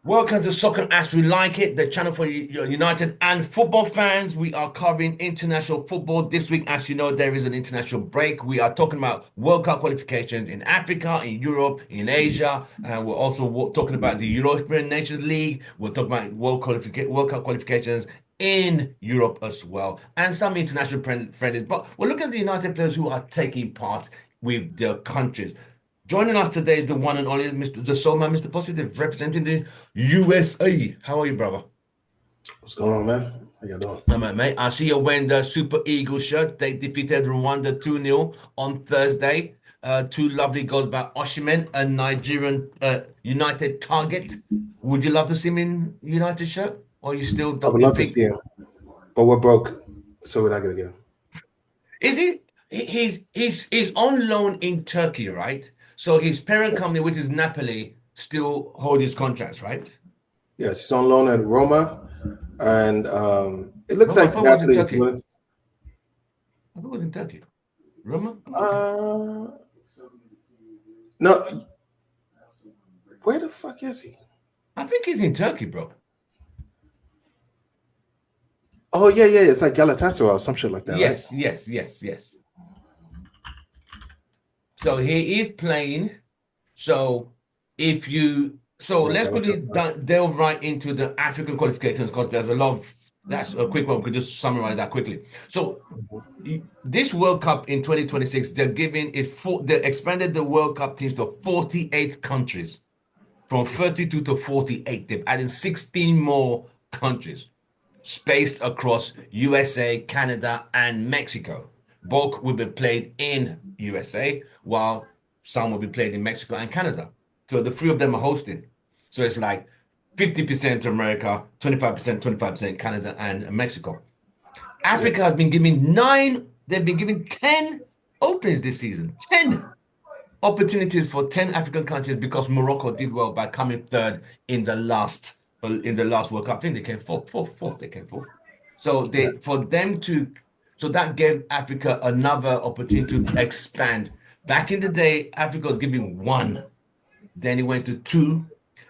Welcome to Soccer As We Like It, the channel for United and football fans. We are covering international football. This week, as you know, there is an international break. We are talking about World Cup qualifications in Africa, in Europe, in Asia, and we're also talking about the European Nations League. We're talking about World Cup qualifications in Europe as well, and some international friendlies. But we're looking at the United players who are taking part with their countries. Joining us today is the one and only Mr. The Soul Man, Mr. Positive, representing the USA. How are you, brother? What's going on, man? How you doing? No, mate. I see you wearing the Super Eagles shirt. They defeated Rwanda 2-0 on Thursday. Two lovely goals by Osimhen, a Nigerian United target. Would you love to see him in United shirt? Or you still I don't would you love to think? see him, but we're broke, so we're not gonna get him. Is he he's on loan in Turkey, right? So his parent Yes, company, which is Napoli, still hold his contracts, right? yes, he's on loan at Roma, and it looks Roma, I like thought it was in Napoli is Turkey. willing. I thought it was in Turkey. Roma? Okay. Uh, no, where the fuck is he? I think he's in Turkey, bro. Oh yeah, it's like Galatasaray or some shit like that, right? Yes. So he is playing. So Yeah, let's quickly Galatasaray. delve right into the African qualifications because there's a lot of that's a quick one. We could just summarize that quickly. So this World Cup in 2026, they expanded the World Cup teams to 48 countries from 32 to 48. They've added 16 more countries spaced across USA, Canada, and Mexico. Both will be played in USA, while some will be played in Mexico and Canada. So the three of them are hosting. So it's like 50% America, 25% Canada and Mexico. Yeah, Africa has been given they've been given 10 openings this season. 10 opportunities for 10 African countries because Morocco did well by coming third in the last World Cup. I think they came fourth. They came fourth. So yeah, that gave Africa another opportunity to expand. Back in the day, Africa was given one, then it went to two,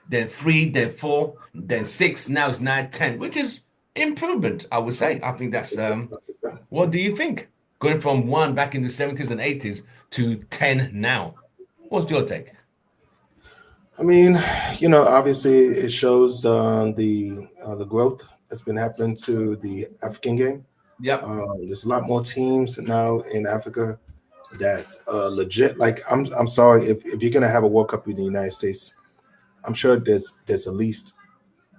then three, then four, then six. Now it's 9, 10, which is improvement, I would say. I think that's what do you think? Going from one back in the 70s and 80s to 10 now. What's your take? I mean, obviously it shows the growth that's been happening to the African game. Yep. There's a lot more teams now in Africa that legit. Like I'm sorry if you're gonna have a World Cup in the United States, I'm sure there's at least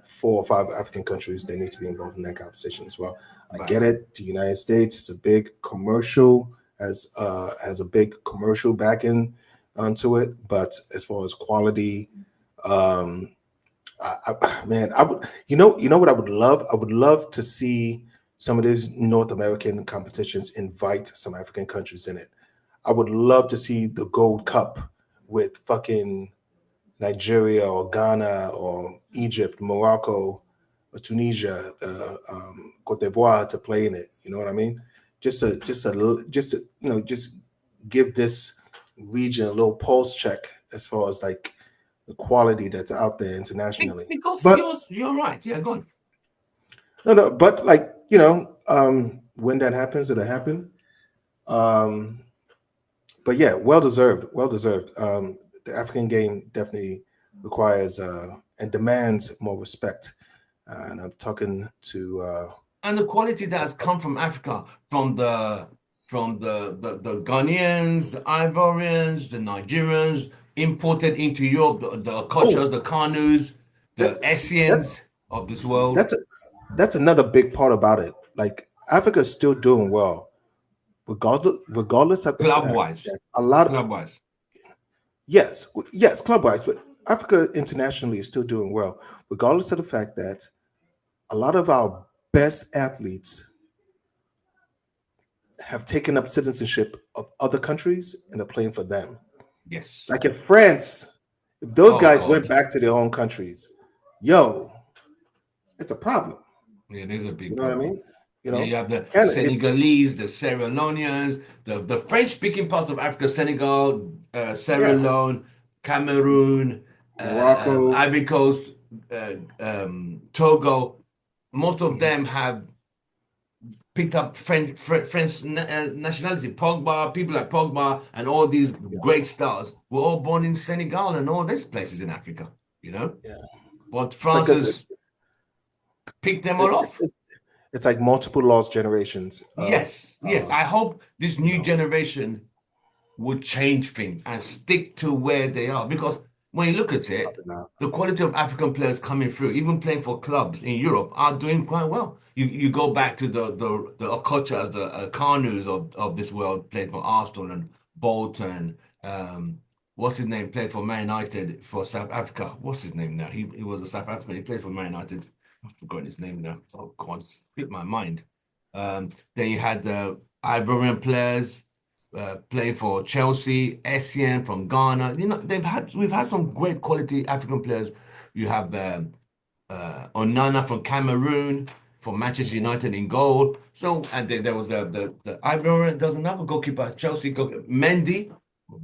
4 or 5 African countries that need to be involved in that conversation as well. I Right. get it. The United States is a big commercial, has a big commercial backing onto it, but as far as quality, um, man, I would, what I would love? I would love to see some of these North American competitions invite some African countries in it. I would love to see the Gold Cup with fucking Nigeria or Ghana or Egypt, Morocco, or Tunisia, Cote d'Ivoire to play in it. You know what I mean? Just give this region a little pulse check as far as like the quality that's out there internationally. Because But you're right. Yeah, go on. no, but like when that happens, it'll happen. Um, but yeah, well deserved, well deserved. The African game definitely requires and demands more respect. And I'm talking to And the quality that has come from Africa, from the Ghanaians, the Ivorians, the Nigerians, imported into Europe, the oh cultures, the Kanus, that the thatEssians of this world. that's that's another big part about it. Like Africa is still doing well, regardless of the Club fact wise. that a lot Club wise. yes, club wise, but Africa internationally is still doing well, regardless of the fact that a lot of our best athletes have taken up citizenship of other countries and are playing for them. Yes. Like in France, if those Oh guys went God. back to their own countries, yo, it's a problem. Yeah, there's a You big know what I problem. mean? You Yeah, you know, have the can if Senegalese, the Sierra Leoneans, the French-speaking parts of Africa, Senegal, Sierra yeah, Leone, Cameroon, Morocco, Ivory Coast. Togo, most of them have picked up French nationality. Pogba, people like Pogba, and all these Yeah, great stars were all born in Senegal and all these places in Africa. You know, yeah. but It's like France has picked them it, all off. it's it's like multiple lost generations of Yes, yes. I hope this you new know, generation would change things and stick to where they are. Because when you look at it, popping out. the quality of African players coming through, even playing for clubs in Europe, are doing quite well. You go back to the Okochas, the Kanus of this world, played for Arsenal and Bolton. What's his name? Played for Man United for South Africa. What's his name now? He was a South African. He played for Man United. I've forgotten his name now. Oh God, it's slipped my mind. Then you had Ivorian players playing for Chelsea, Essien from Ghana. You know, we've had some great quality African players. You have Onana from Cameroon, for Manchester Mhm. United in goal. So and then there was the Ivorian. There was another goalkeeper, Chelsea Mendy,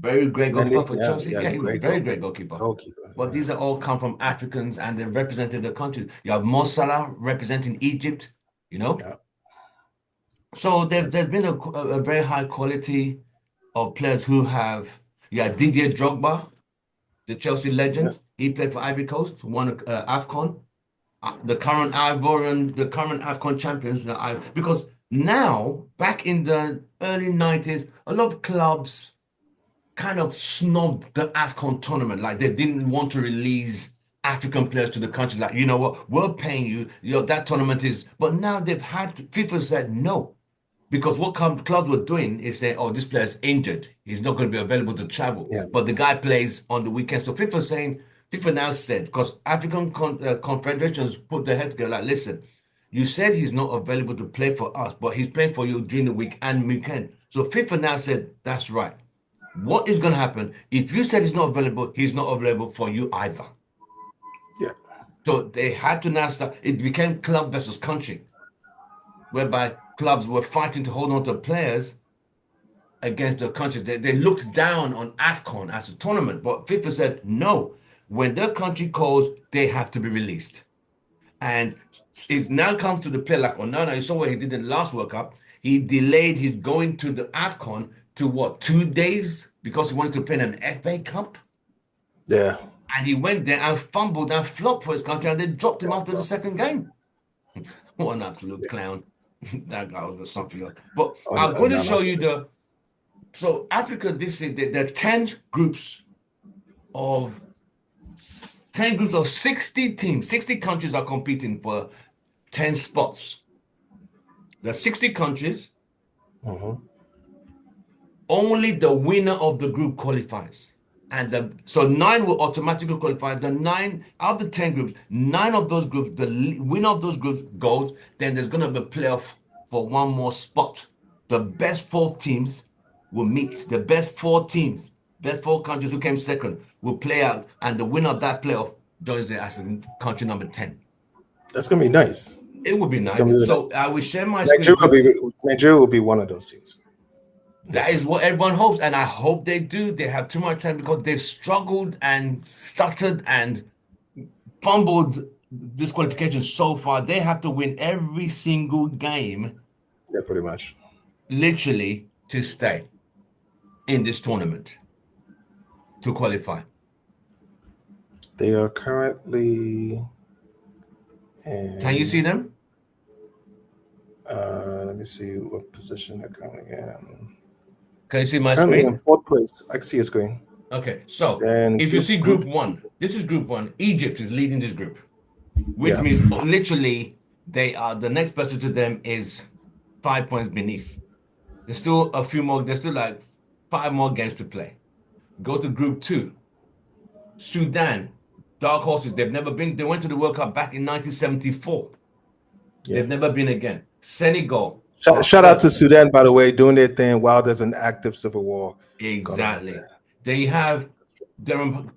very great Mendy, goalkeeper for yeah, Chelsea. yeah, Yeah, he was a great very great goalkeeper. goalkeeper. But Yeah, these are all come from Africans and they represented the country. You have Mo Salah representing Egypt, you know. yeah, So yeah, there's been a very high quality of players who have, yeah, Didier Drogba, the Chelsea yeah, legend. He played for Ivory Coast, won AFCON. The current AFCON champions. Because now, back in the early 90s, a lot of clubs kind of snubbed the AFCON tournament. Like they didn't want to release African players to the country. Like, you know what, we're paying you. You know, that tournament is. But now FIFA said no. Because what clubs were doing is saying, oh, this player's injured. He's not going to be available to travel. yeah, But the guy plays on the weekend. So FIFA now said, because African confederations put their heads together, like, listen, you said he's not available to play for us, but he's playing for you during the week and weekend. So FIFA now said, that's right. What is going to happen? If you said he's not available for you either. yeah, So they had to now start, it became club versus country, whereby clubs were fighting to hold on to players against the countries. They looked down on AFCON as a tournament, but FIFA said no. When their country calls, they have to be released. And it now comes to the player like Onana. You saw what he did in the last World Cup. He delayed his going to the AFCON to what, 2 days? Because he wanted to play in an FA Cup. yeah, And he went there and fumbled and flopped for his country, and they dropped him after the second game. What an absolute yeah. clown. That guy was the something else. But On I'm going to show Nana's you face. so Africa, there are 10 groups of 10 groups of 60 teams. 60 countries are competing for 10 spots. There are 60 countries. Hmm. Only the winner of the group qualifies. And so nine will automatically qualify. The nine out of the 10 groups, nine of those groups, the winner of those groups goes. Then there's going to be a playoff for one more spot. The best four teams will meet. The best four teams, best four countries who came second will play out. And the winner of that playoff joins the as country number 10. That's gonna be nice. It would be It's nice. gonna be really So nice. I will share my screen quickly. Nigeria will be one of those teams. Yeah, That is what everyone hopes, and I hope they do. They have too much time because they've struggled and stuttered and fumbled this qualification so far. They have to win every single game, yeah, pretty much. literally, to stay in this tournament to qualify. They are currently Can you see in. them? Let me see what position they're currently in. Can you see my Currently in screen? fourth place. I can see it's going. Okay, so Then if you see group group one, this is group one. Egypt is leading this group, which yeah, means literally they are the next person to them is 5 points beneath. There's still a few more. There's still like five more games to play. Go to Group Two. Sudan, dark horses. They've never been. They went to the World Cup back in 1974. yeah. They've never been again. Senegal are Shout out to fourth. Sudan, by the way, doing their thing while there's an active civil war going on over Exactly. there. Then you have the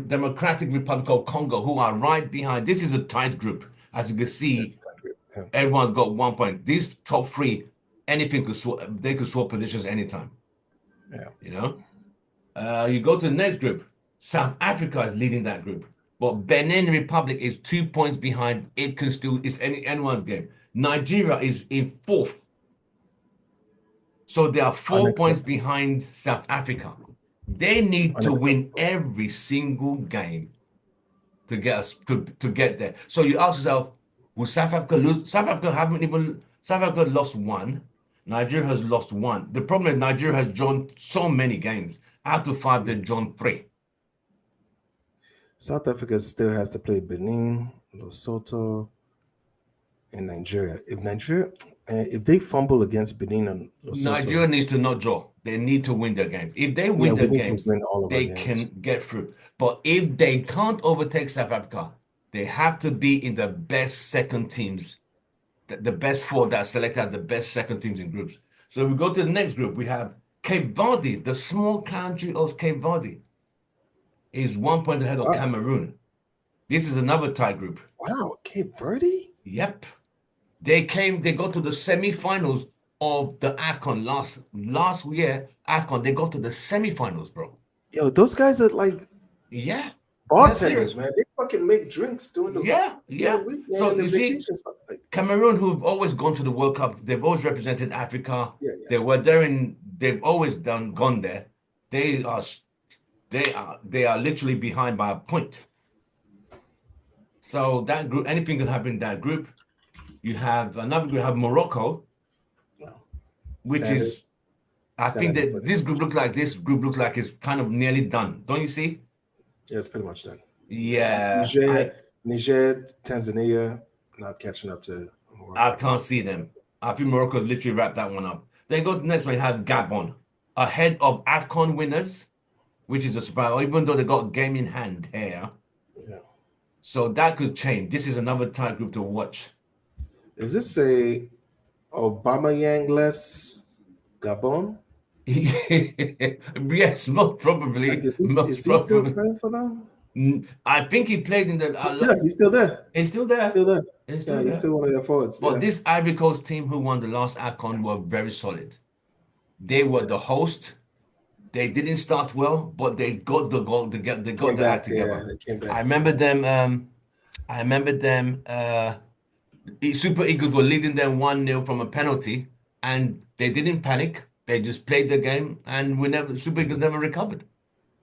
Democratic Republic of Congo, who are right behind. This is a tight group. As you can see, Yes, yeah, everyone's got 1 point. These top three, anything could swap. They could swap positions anytime. yeah. You know. You go to the next group. South Africa is leading that group. But Benin Republic is 2 points behind. It can still, it's anyone's game. Nigeria is in fourth. So they are 4 points Unacceptable. behind South Africa. They need to win Unacceptable. every single game to get us to get there. So you ask yourself, will South Africa lose? South Africa lost one. Nigeria has lost one. The problem is Nigeria has drawn so many games. Out of five, they've drawn three. South Africa still has to play Benin, Lesotho, and Nigeria. If they fumble against Benin and Nigeria Lesotho, needs to not draw. They need to win their games. If they yeah, win we their need to games, win all of our they games. can get through. But if they can't overtake South Africa, they have to be in the best second teams, the best four that are selected, the best second teams in groups. So we go to the next group. We have Cape Verde, the small country of Cape Verde, is 1 point ahead of Wow, Cameroon. This is another tie group. wow, Cape Verde. Yep. They got to the semi-finals of the AFCON last year. AFCON, they got to the semi-finals, bro. Yo, those guys are like Yeah, they're bartenders, serious. man. They fucking make drinks Yeah, during the yeah. week, man, So and the you see, vacation stuff. Like, Cameroon, who've always gone to the World Cup, they've always represented Africa. yeah, yeah. They were there in. They've always gone there. They are they are literally behind by a point. So that group, anything can happen in that group. You have another group. You have Morocco, Well, which is I think standard that operating procedure. this group looks like it's kind of nearly done. Don't you see? Yeah, it's pretty much done. Yeah, Niger, Niger, Tanzania, not catching up to I Morocco. can't see them. I think Morocco's literally wrapped that one up. Then go to the next one. You have Gabon ahead of AFCON winners, which is a surprise. Even though they got a game in hand here, Yeah. so that could change. This is another tight group to watch. Is this a Obama Yang less Gabon? Yes, most Like, probably, is most he still probably. playing for them? I think he played in the. Yeah, he's still there. He's still He's there. still there. He's Yeah, still he's there. still one of their forwards. But Yeah, this Ivory Coast team who won the last AFCON were very solid. They were yeah. the host. They didn't start well, but they got the goal. They got Came the act back. together. Yeah, they came I back. remember them. I remember them. Super Eagles were leading them 1-0 from a penalty, and they didn't panic. They just played the game, and Super Eagles never recovered.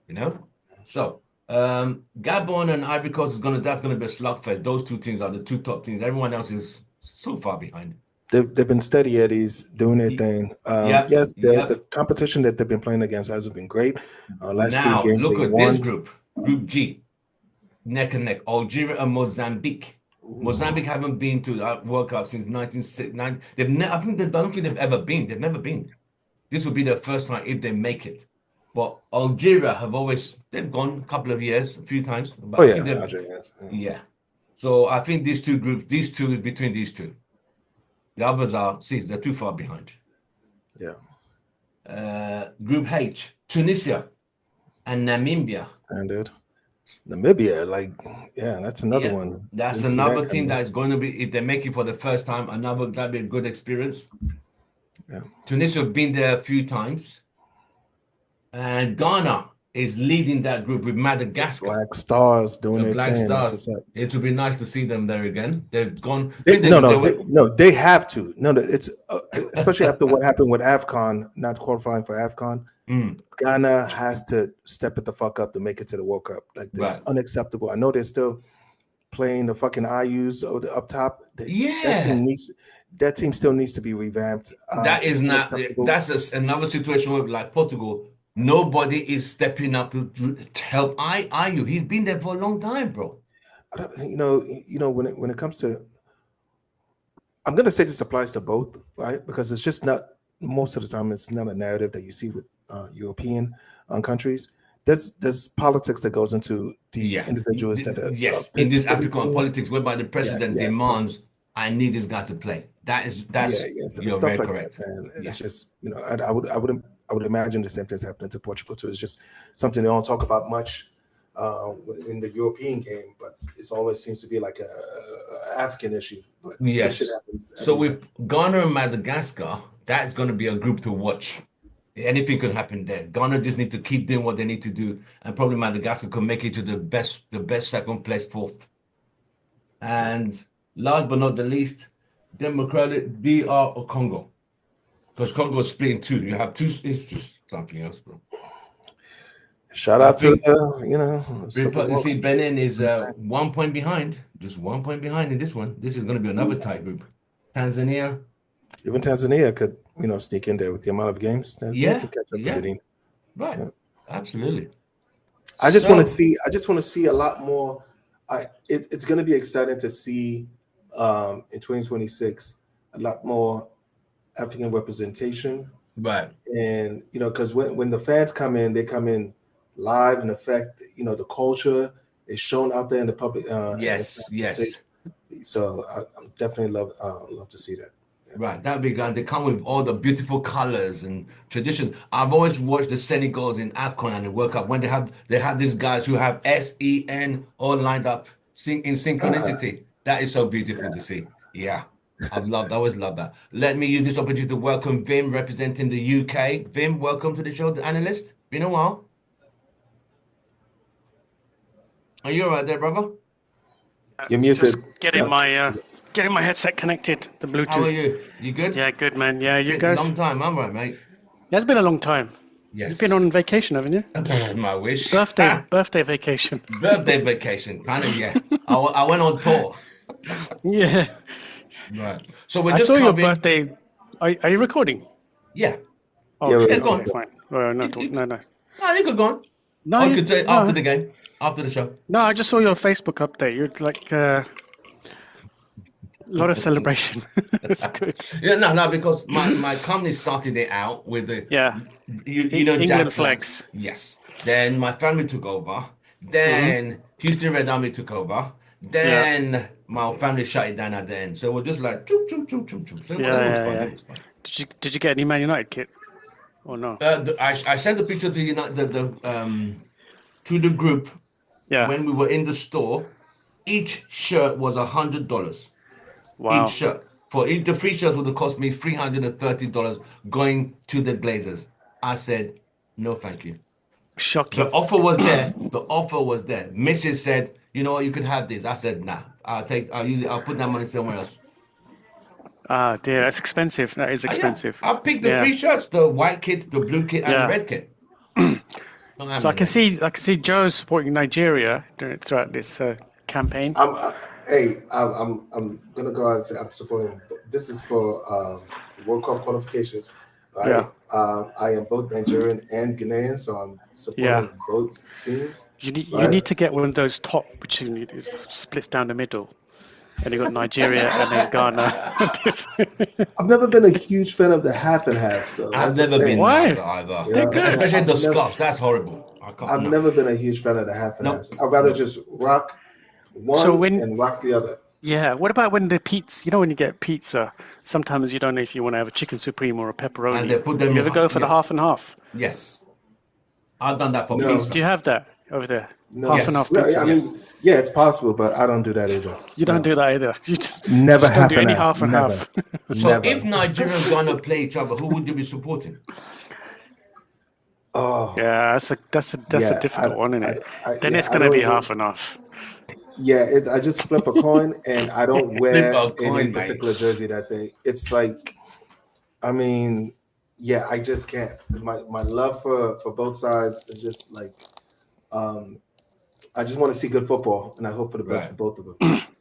You know. So Gabon and Ivory Coast is that's gonna be a slugfest. Those two teams are the two top teams. Everyone else is so far behind. They've been steady Eddies doing their thing. Yep, Yes, the yep. competition that they've been playing against hasn't been great. Last three Now games look they at this won. group, Group G, neck and neck. Algeria and Mozambique. Mozambique haven't been to the World Cup since 1969. I don't think they've ever been. They've never been. This will be their first time if they make it. But Algeria they've gone a couple of years, a few times. But Oh I think yeah, they've, Algerians. Yeah. yeah. So I think these two is between these two. The others they're too far behind. Yeah. Group H, Tunisia and Namibia. Standard. Namibia, like, yeah, that's another Yeah, one. that's Didn't see that another team coming. that is going to be, if they make it for the first time, that'd be a good experience. Yeah. Tunisia have been there a few times. And Ghana is leading that group with Madagascar, Black Stars doing the their Black thing. That's Stars. what's up. It would be nice to see them there again. They've gone. I They, think no, no, they they, were. no, they have to. No, it's especially after what happened with AFCON, not qualifying for AFCON. Ghana has to step it the fuck up to make it to the World Cup. Like, that's Right. unacceptable. I know they're still playing the fucking IUs up top. Yeah. That team still needs to be revamped. That is It's not, unacceptable. that's another situation where, like Portugal, nobody is stepping up to help IU. He's been there for a long time, bro. I don't, when it comes to, I'm gonna say this applies to both, right? Because it's just not, most of the time it's not a narrative that you see with European countries. There's politics that goes into the Yeah. individuals that are Yes. In picked this for these African teams. politics, whereby the Yeah, president yeah, demands, I need this guy to play. yeah, That's, yeah. So you're stuff very like that, correct. man. Yeah. It's just, I would imagine the same thing's happening to Portugal too. It's just something they don't talk about much in the European game, but it always seems to be like a African issue. But this shit Yes. happens So everywhere. with Ghana and Madagascar, that's going to be a group to watch. Anything could happen there. Ghana just need to keep doing what they need to do, and probably Madagascar could make it to the best second place, fourth. And last but not the least, Democratic DR or Congo, because Congo is split in two. You have two. It's something else, bro. Shout I out to think you World see, Cup. Benin is 1 point behind, just 1 point behind in this one. This is going to be another tight group. Tanzania, Even Tanzania could, sneak in there with the amount of games. Tanzania yeah, can catch up to yeah, Benin. right, Yeah. absolutely. I just want to So, see. I just want to see a lot more. It's going to be exciting to see in 2026 a lot more African representation, right, and because when the fans come in, they come in live and affect. The culture is shown out there in the public. And it's yes, yes. so I'm definitely love to see that. Yeah. Right, that big gun. They come with all the beautiful colors and tradition. I've always watched the Senegals in AFCON and the World Cup when they have these guys who have SEN all lined up in Uh, synchronicity. That is so beautiful to see. Yeah, always loved that. Let me use this opportunity to welcome Vim representing the UK. Vim, welcome to the show, the analyst. Been a while. Are you all right there, brother? you're Just muted. getting Yeah. my headset connected, the How are Bluetooth. you? You good? Yeah, good man. Yeah, you Been a guys? long time. I'm right, mate. Yeah, it's been a long time. You've been Yes. on vacation, haven't you? My wish. Birthday vacation. Birthday vacation, kind of, yeah. I went on tour. Yeah. Right. So we're I just saw your covering, birthday. Are you recording? yeah. Oh Yeah, shit. Yeah, go Okay, on. fine. Well, no, You, you, no, no. no, you could go on. No, Or you could say after no, the game, after the show. no. I just saw your Facebook update. You're like a lot of celebration. It's good. Yeah, no, because my company started it out with the Yeah. Jack England flags. flags. Yes. Then my family took over. Mm-hmm. Then Houston Red Army took over. Yeah. Then my family shut it down at the end. So we're just like choo, choo, choo, choo, choo. So Yeah, it was yeah, fun. yeah. It was fun. Did you get any Man United kit or no? I sent the picture to to the group Yeah. when we were in the store. Each shirt was $100. Each Wow. shirt. The free shirts would have cost me $330 going to the Glazers. I said, no, thank you. The Shocking. offer was there. The offer was there. Mrs. said, you know what, you can have this. I said, nah, I'll use it, I'll put that money somewhere else. Ah, dear, that's expensive. That is Yeah, expensive. I picked the Yeah, three shirts, the white kit, the blue kit, and the yeah. red kit. Don't have So me, man. I can see Joe supporting Nigeria throughout this campaign. I'm gonna go out and say I'm supporting. This is for the World Cup qualifications, Yeah, right? I am both Nigerian and Ghanaian, so I'm yeah. supporting both teams, You right? need to get one of those top, which you need is splits down the middle, and you got Nigeria and then Ghana. I've never been a huge fan of the half and halves, though. I've That's the never thing. been Why? either. They're good. Especially the I've never, scarves. That's horrible. I can't. I've No, never been a huge fan of the half and no, halves. I'd rather no. just rock So one when and rock the other. yeah, what about when the pizza? You know when you get pizza, sometimes you don't know if you want to have a chicken supreme or a And pepperoni. they put Do them you in. ever go for the Yeah. half and half? Yes. I've done that for No, Do pizza. you have that over there? no. Half and half Yes. Yeah, I pizza? Yes. mean, yeah, it's possible, but I don't do that either. You don't No, do that either. You never just don't half do and any half. half and Never, half. So never. if Nigeria and Ghana play each other, who would you be supporting? Oh, Yeah, that's a yeah. difficult one, isn't it? Then Yeah. it's I gonna don't be even. half and half. Yeah, I just flip a coin, and I don't Flip wear a any coin, mate. particular jersey that day. It's like, I mean, yeah, I just can't. My love for both sides is just like, um, I just want to see good football, and I hope for the best Right. for both of them.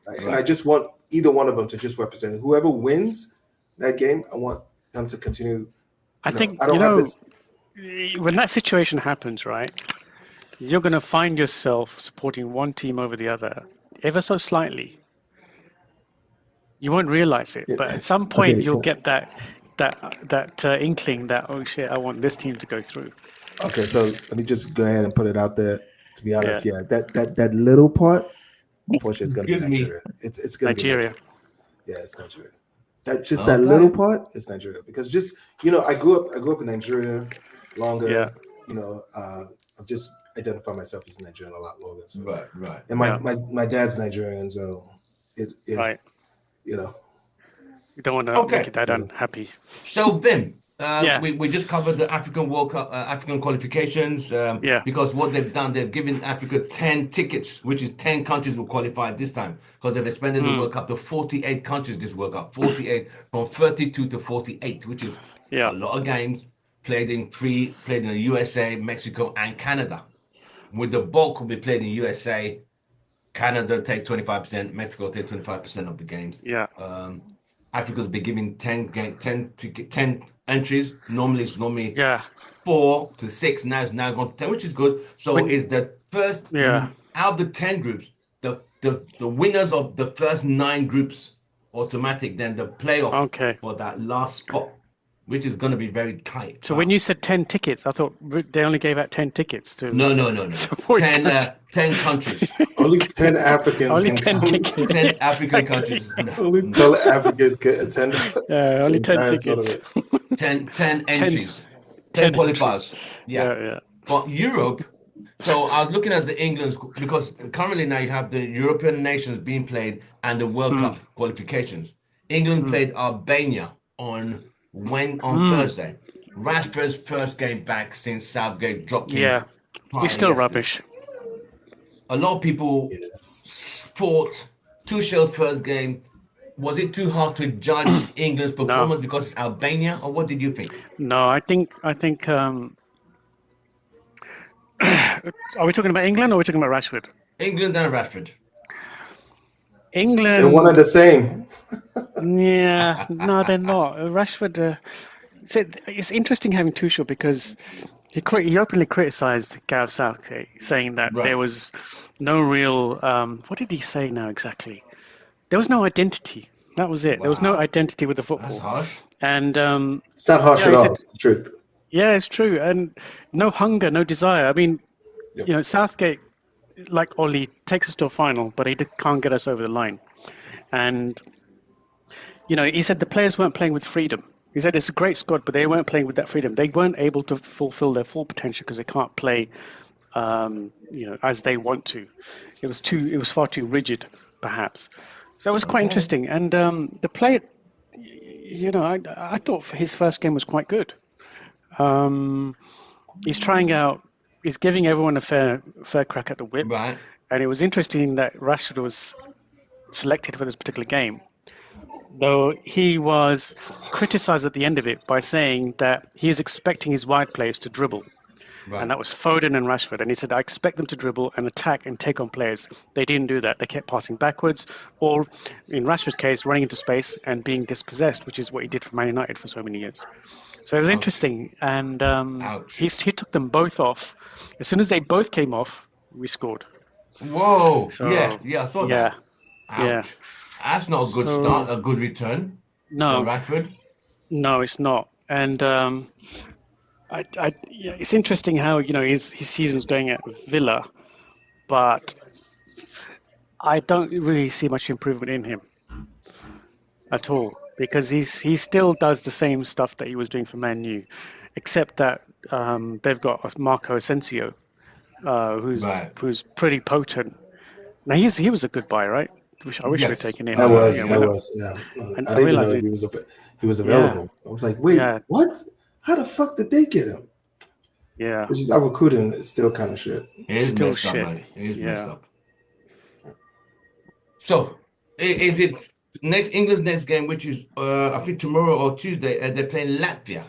Right? And I Right. just want either one of them to just represent whoever wins that game. I want them to continue. I think, I don't have this. when that situation happens, right, you're gonna find yourself supporting one team over the other, ever so slightly. You won't realize it, but at some point Okay, you'll get that inkling that, oh shit, I want this team to go through. okay. So let me just go ahead and put it out there. To be Yeah, honest, yeah, that little part, unfortunately, it's going to be Give me. Nigeria. It's going to be Nigeria. Nigeria. Yeah, it's Nigeria. That little Okay. part is Nigeria because just I grew up in Nigeria Yeah, longer. I've just identified myself as Nigerian a lot longer. So, Right. Right. and yeah, my dad's Nigerian, so yeah, right. you know. You don't want to make Okay. your dad So unhappy. So Vim, Yeah. We just covered the African World Cup, African qualifications, Yeah. because what they've done, they've given Africa 10 tickets, which is 10 countries will qualify this time, because they've expanded the World Cup to 48 countries this World Cup, 48 from 32 to 48, which is Yeah. a lot of games played in the USA, Mexico, and Canada. With the bulk will be played in USA, Canada take 25%, Mexico take 25% of the games. Yeah. Africa's been giving 10 entries. Normally, it's Yeah. 4 to 6. Now it's now gone to 10, which is good. So it's the first Yeah. out of the 10 groups, the winners of the first 9 groups automatic, then the playoff Okay. for that last spot, which is going to be very tight. So when you said 10 tickets, I thought they only gave out 10 tickets to. No. 10 countries. Only 10 Africans Only can 10 come. tickets. 10 African Exactly. countries. Only 10 Africans can attend Yeah, only the 10 entire tickets. tournament. 10 entries. 10 entries. qualifiers. Yeah. Yeah. But Europe, so I was looking at the England's, because currently now you have the European nations being played and the World Cup qualifications. England played Albania on Thursday. Rashford's first game back since Southgate dropped him Yeah. prior He's still yesterday. rubbish. A lot of people Yes. thought Tuchel's first game, was it too hard to judge England's performance because it's Albania, or what did you think? No, I think are we talking about England or are we talking about Rashford? England and Rashford. England. They're one and the same. Yeah, no, they're not. Rashford. It's interesting having Tuchel because he openly criticised Gareth Southgate, saying that Right. there was no real. What did he say now exactly? There was no identity. That was it. There was no Wow. identity with the football. That's harsh. And It's not harsh yeah, at he all. said- It's the truth. yeah, it's true. And no hunger, no desire. I mean, Yep. Southgate, like Ollie, takes us to a final, but he can't get us over the line. And he said the players weren't playing with freedom. He said it's a great squad, but they weren't playing with that freedom. They weren't able to fulfill their full potential because they can't play, as they want to. It was far too rigid, perhaps. So it was quite interesting. And the player, I thought his first game was quite good. He's trying out. He's giving everyone a fair crack at the whip. Right. And it was interesting that Rashford was selected for this particular game, though he was criticised at the end of it by saying that he is expecting his wide players to dribble. Right. And that was Foden and Rashford. And he said, I expect them to dribble and attack and take on players. They didn't do that. They kept passing backwards, or in Rashford's case, running into space and being dispossessed, which is what he did for Man United for so many years. So it was interesting. And he took them both off. As soon as they both came off, we scored. Whoa. So, yeah, I saw that. Ouch. Yeah. That's not a good start, a good return. No, For Rashford. no, it's not. And it's interesting how his season's going at Villa, but I don't really see much improvement in him at all, because he still does the same stuff that he was doing for Man U, except that they've got Marco Asensio, who's pretty potent. Now he was a good buy, right? I wish we had taken him. I was. I didn't even realized know he was available. I was like, wait, what? How the fuck did they get him? Yeah. Which is our recruiting is still kind of shit. It is Still messed up, shit. mate. It is Yeah. messed up. So, is it England's next game, which is I think tomorrow or Tuesday? They're playing Latvia.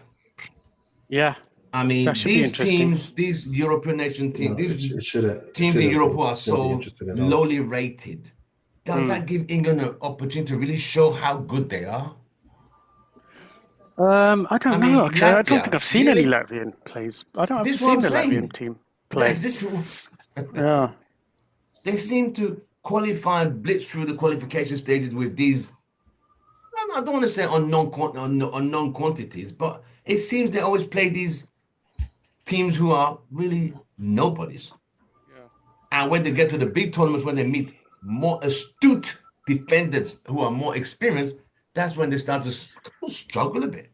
Yeah. I mean, That should be these interesting. teams, these European nation teams, these It teams in shouldn't Europe be- who are shouldn't be so interested at all. lowly rated, does that give England an opportunity to really show how good they are? I don't mean, know. Actually, I don't Latvia, think I've seen any really? Latvian plays. I don't. I've This is what seen I'm the saying. Latvian team play. Yeah. They seem to qualify, blitz through the qualification stages with these. I don't want to say unknown quantities, but it seems they always play these teams who are really nobodies. And when they get to the big tournaments, when they meet more astute defenders who are more experienced, that's when they start to struggle a bit.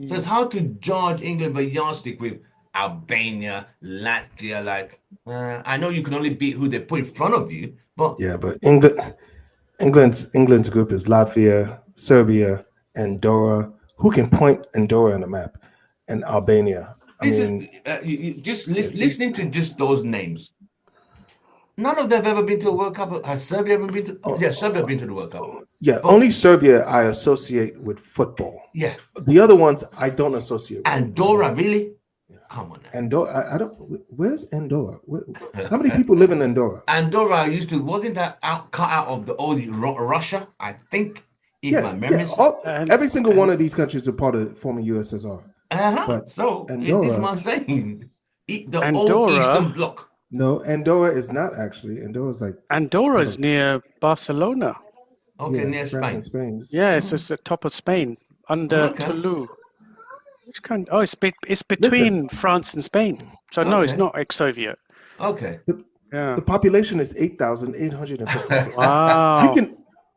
So it's hard to judge England by yardstick with Albania, Latvia. Like, I know you can only beat who they put in front of you, but Yeah, but England's group is Latvia, Serbia, Andorra, who can point Andorra on the map and Albania? I This mean, is just listening to just those names. None of them have ever been to a World Cup. Has Serbia ever been to? Yeah, Serbia been to the World Cup. yeah, But only Serbia I associate with football. yeah, The other ones I don't associate with. Andorra, really? Come on now. Andorra, I don't. Where's Andorra? How many people live in Andorra? Andorra wasn't that cut out of the old Russia? I think, if my memory. Every single one of these countries are part of the former USSR. But so this is what I'm saying. The old Eastern Bloc. No, Andorra is not actually. Andorra's like Andorra's near Barcelona. Okay, near France and Spain. Spain. Yeah, it's just the top of Spain under Toulouse. Which kind? Oh, it's between France and Spain. So no, it's not ex-Soviet. Okay. The population is 8,856. Wow.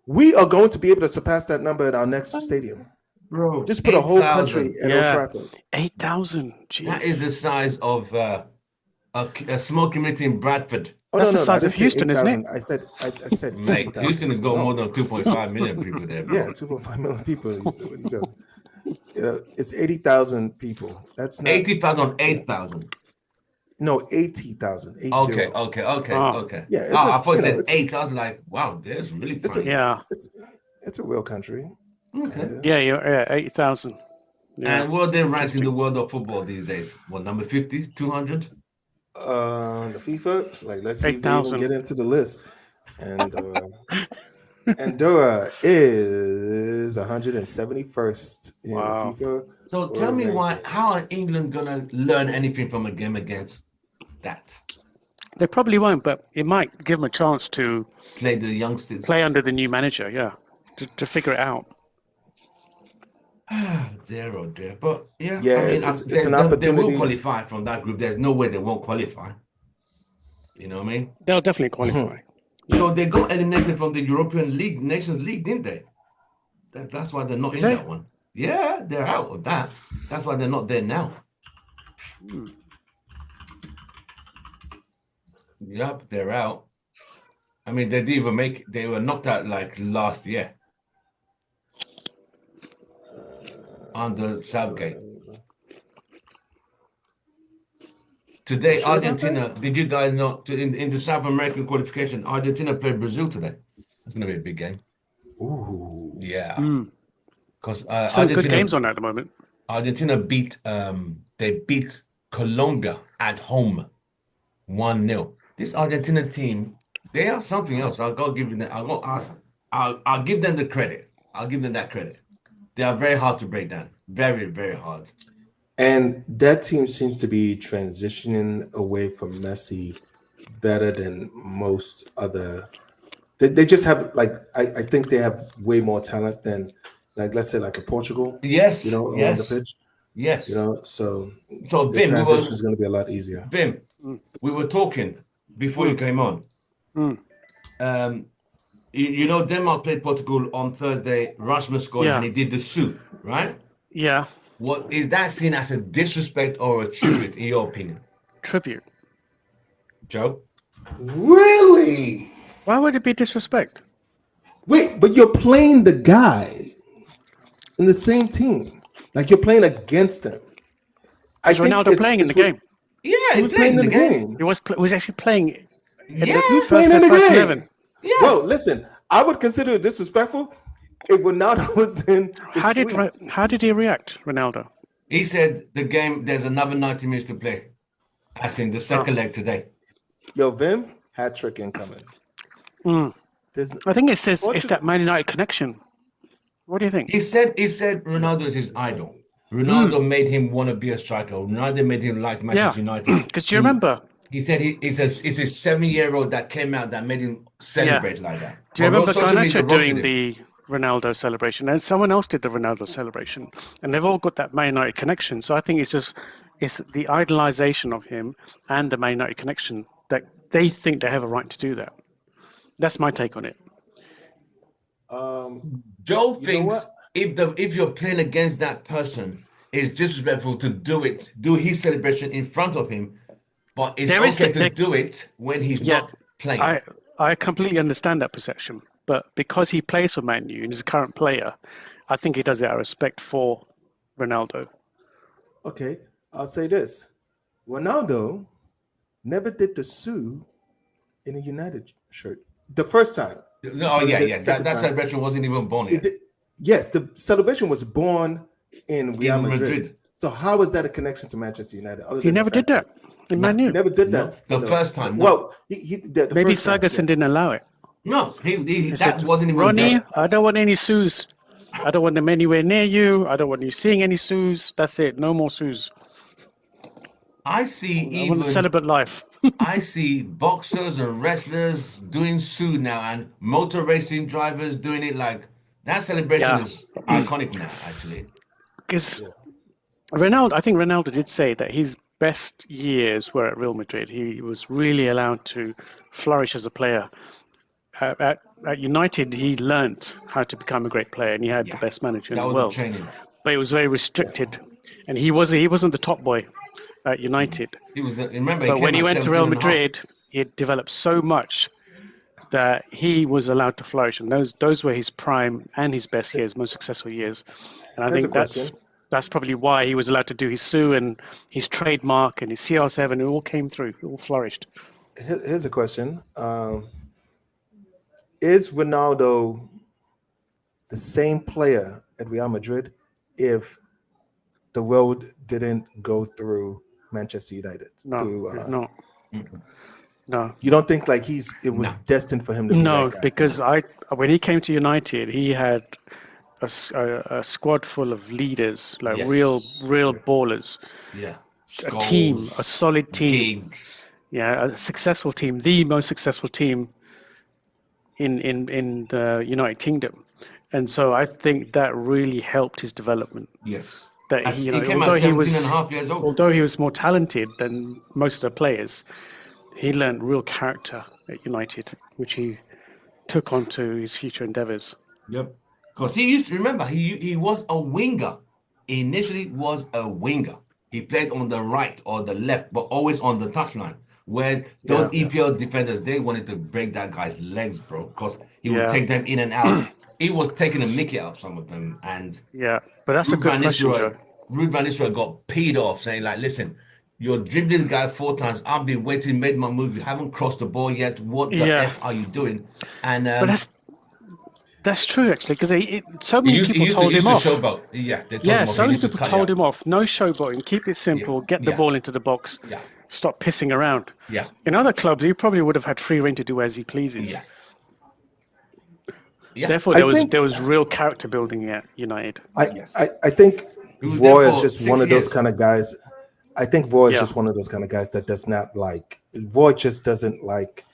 We are going to be able to surpass that number at our next stadium. Bro, just put a whole country in Old Yeah. Trafford. 8,000. That is the size of a small community in Bradford. Oh, That's no, the size I of didn't say Houston, isn't 8,000. it? I said Mate, 8,000. Houston has got more than 2.5 million people there, bro. Yeah, 2.5 million people. It's 80,000 people. That's not 80,000, 8,000. No, 80,000. Okay. Yeah, I thought it said 8. I was like, wow, there's really tiny. It's a real country. Okay. Yeah, 80,000. Yeah. And what are they ranked in the world of football these days? What, number 50, 200? The FIFA, like, let's see if they even get into the list. And Andorra is 171st in the FIFA. So tell me how are England gonna learn anything from a game against that? They probably won't, but it might give them a chance to play the youngsters, play under the new manager, to figure it out. Dear, oh dear. But yeah, I mean, it's an opportunity. They will qualify from that group. There's no way they won't qualify. You know what I mean? They'll definitely qualify. So they got eliminated from the European League, Nations League, didn't they? That's why they're not in that one. Yeah, they're out of that. That's why they're not there now. Yep, they're out. I mean, they didn't even they were knocked out like last year. Under Southgate. Today, Argentina, did you guys know, into South American qualification, Argentina played Brazil today. That's going to be a big game. Ooh. Yeah. Because some good games on at the moment. Argentina beat Colombia at home 1-0. This Argentina team, they are something else. I'll give them the credit. I'll give them that credit. They are very hard to break down. Very, very hard. And that team seems to be transitioning away from Messi better than most other. They just have, like, I think they have way more talent than, like, let's say, like a Portugal. Yes. On the pitch. Yes. So Vim, the transition is going to be a lot easier. Vim, we were talking before you came on. Denmark played Portugal on Thursday. Rashford scored and he did the suit, right? Yeah. What is that seen as a disrespect or a tribute, in your opinion? Tribute. Joe? Really? Why would it be disrespect? Wait, but you're playing the guy in the same team. Like, you're playing against him. Is Ronaldo playing in the game? Yeah, he was playing in the game. He was actually playing. He was playing in the game. 11. Yeah. Bro, listen, I would consider it disrespectful if Ronaldo was in the How did he react, Ronaldo? He said there's another 90 minutes to play. As in the second leg today. Yo, Vim, hat trick incoming. I think it's that Man United connection. What do you think? He said Ronaldo is his idol. Ronaldo made him want to be a striker. Ronaldo made him like Manchester United. Because do you remember? He said it's a 7-year-old that came out that made him celebrate like that. Do you remember Garnacho doing the Ronaldo celebration? And someone else did the Ronaldo celebration. And they've all got that Man United connection. So I think it's the idolization of him and the Man United connection that they think they have a right to do that. That's my take on it. Joe thinks if you're playing against that person, it's disrespectful to do his celebration in front of him, but it's okay to do it when he's not playing. I completely understand that perception, but because he plays for Man U and is a current player, I think he does it out of respect for Ronaldo. Okay, I'll say this: Ronaldo never did the Sue in a United shirt the first time. Oh But yeah, the yeah. second That time, celebration wasn't even born it yet. did, yes, the celebration was born in Real In Madrid. Madrid. So how is that a connection to Manchester United? Other He than the never did fact that that in No, Man he U. never did no. that. The No. first time, no. Well, he did the Maybe first time. Ferguson Yes. didn't allow it. No, He that said, wasn't even Ronnie, there. I don't want any Sues. I don't want them anywhere near you. I don't want you seeing any Sues. That's it. No more Sues. I see I want to even celebrate life. I see boxers and wrestlers doing suit now, and motor racing drivers doing it. Like that celebration Yeah, is iconic now, actually. because Ronaldo, I think Ronaldo did say that his best years were at Real Madrid. He was really allowed to flourish as a player. At United, he learnt how to become a great player, and he had the Yeah, best manager in that the was the world. training. But it was very restricted, and he wasn't the top boy at United. He was. Remember, he But when came he at went to 17 Real and a half. Madrid, he had developed so much that he was allowed to flourish, and those were his prime and his best years, most successful years. And I Here's a think question. that's probably why he was allowed to do his Sue and his trademark and his CR7. It all came through, it all flourished. Here's a question. Is Ronaldo the same player at Real Madrid if the road didn't go through Manchester United? No, it's not. Mm-mm. No, You don't think like it was No, destined for him to be that no, guy? because when he came to United, he had a squad full of leaders, like real yes, ballers, yeah. a team, a Skulls, solid team, gigs. yeah, a successful team, the most successful team in the United Kingdom, and so I think that really helped his development. Yes, That as he, he came at 17 and a half years old. although he was more talented than most of the players, he learned real character at United, which he took on to his future endeavors. Yep. Because he used to remember he was a winger. He initially was a winger. He played on the right or the left, but always on the touchline. Where those Yeah, EPL defenders, they wanted to break that guy's legs, bro, because he would yeah, take them in and out. He was taking a mickey out of some of them. And yeah. But that's a Ruud good van question, Joe. Nistelrooy, Ruud van Nistelrooy got peed off, saying like, "Listen, you're dribbling this guy 4 times. I've been waiting, made my move. You haven't crossed the ball yet. What the Yeah, f are you doing?" And but that's true actually, because so he many used he people used to told he used him to off. showboat. Yeah, they told Yeah, him, "Okay, so you many need to people cut it told out." him off. No showboating. Keep it Yeah, simple. Get the yeah, ball into the box. yeah, Stop pissing around. yeah, In other clubs, he probably would have had free reign to do as he pleases. yes, yeah, Therefore, I there was think real character building at United. yes. I think He was there Roy is for just one six of those years. kind of guys. I think Roy is Yeah, just one of those kind of guys that does not like. Roy just doesn't like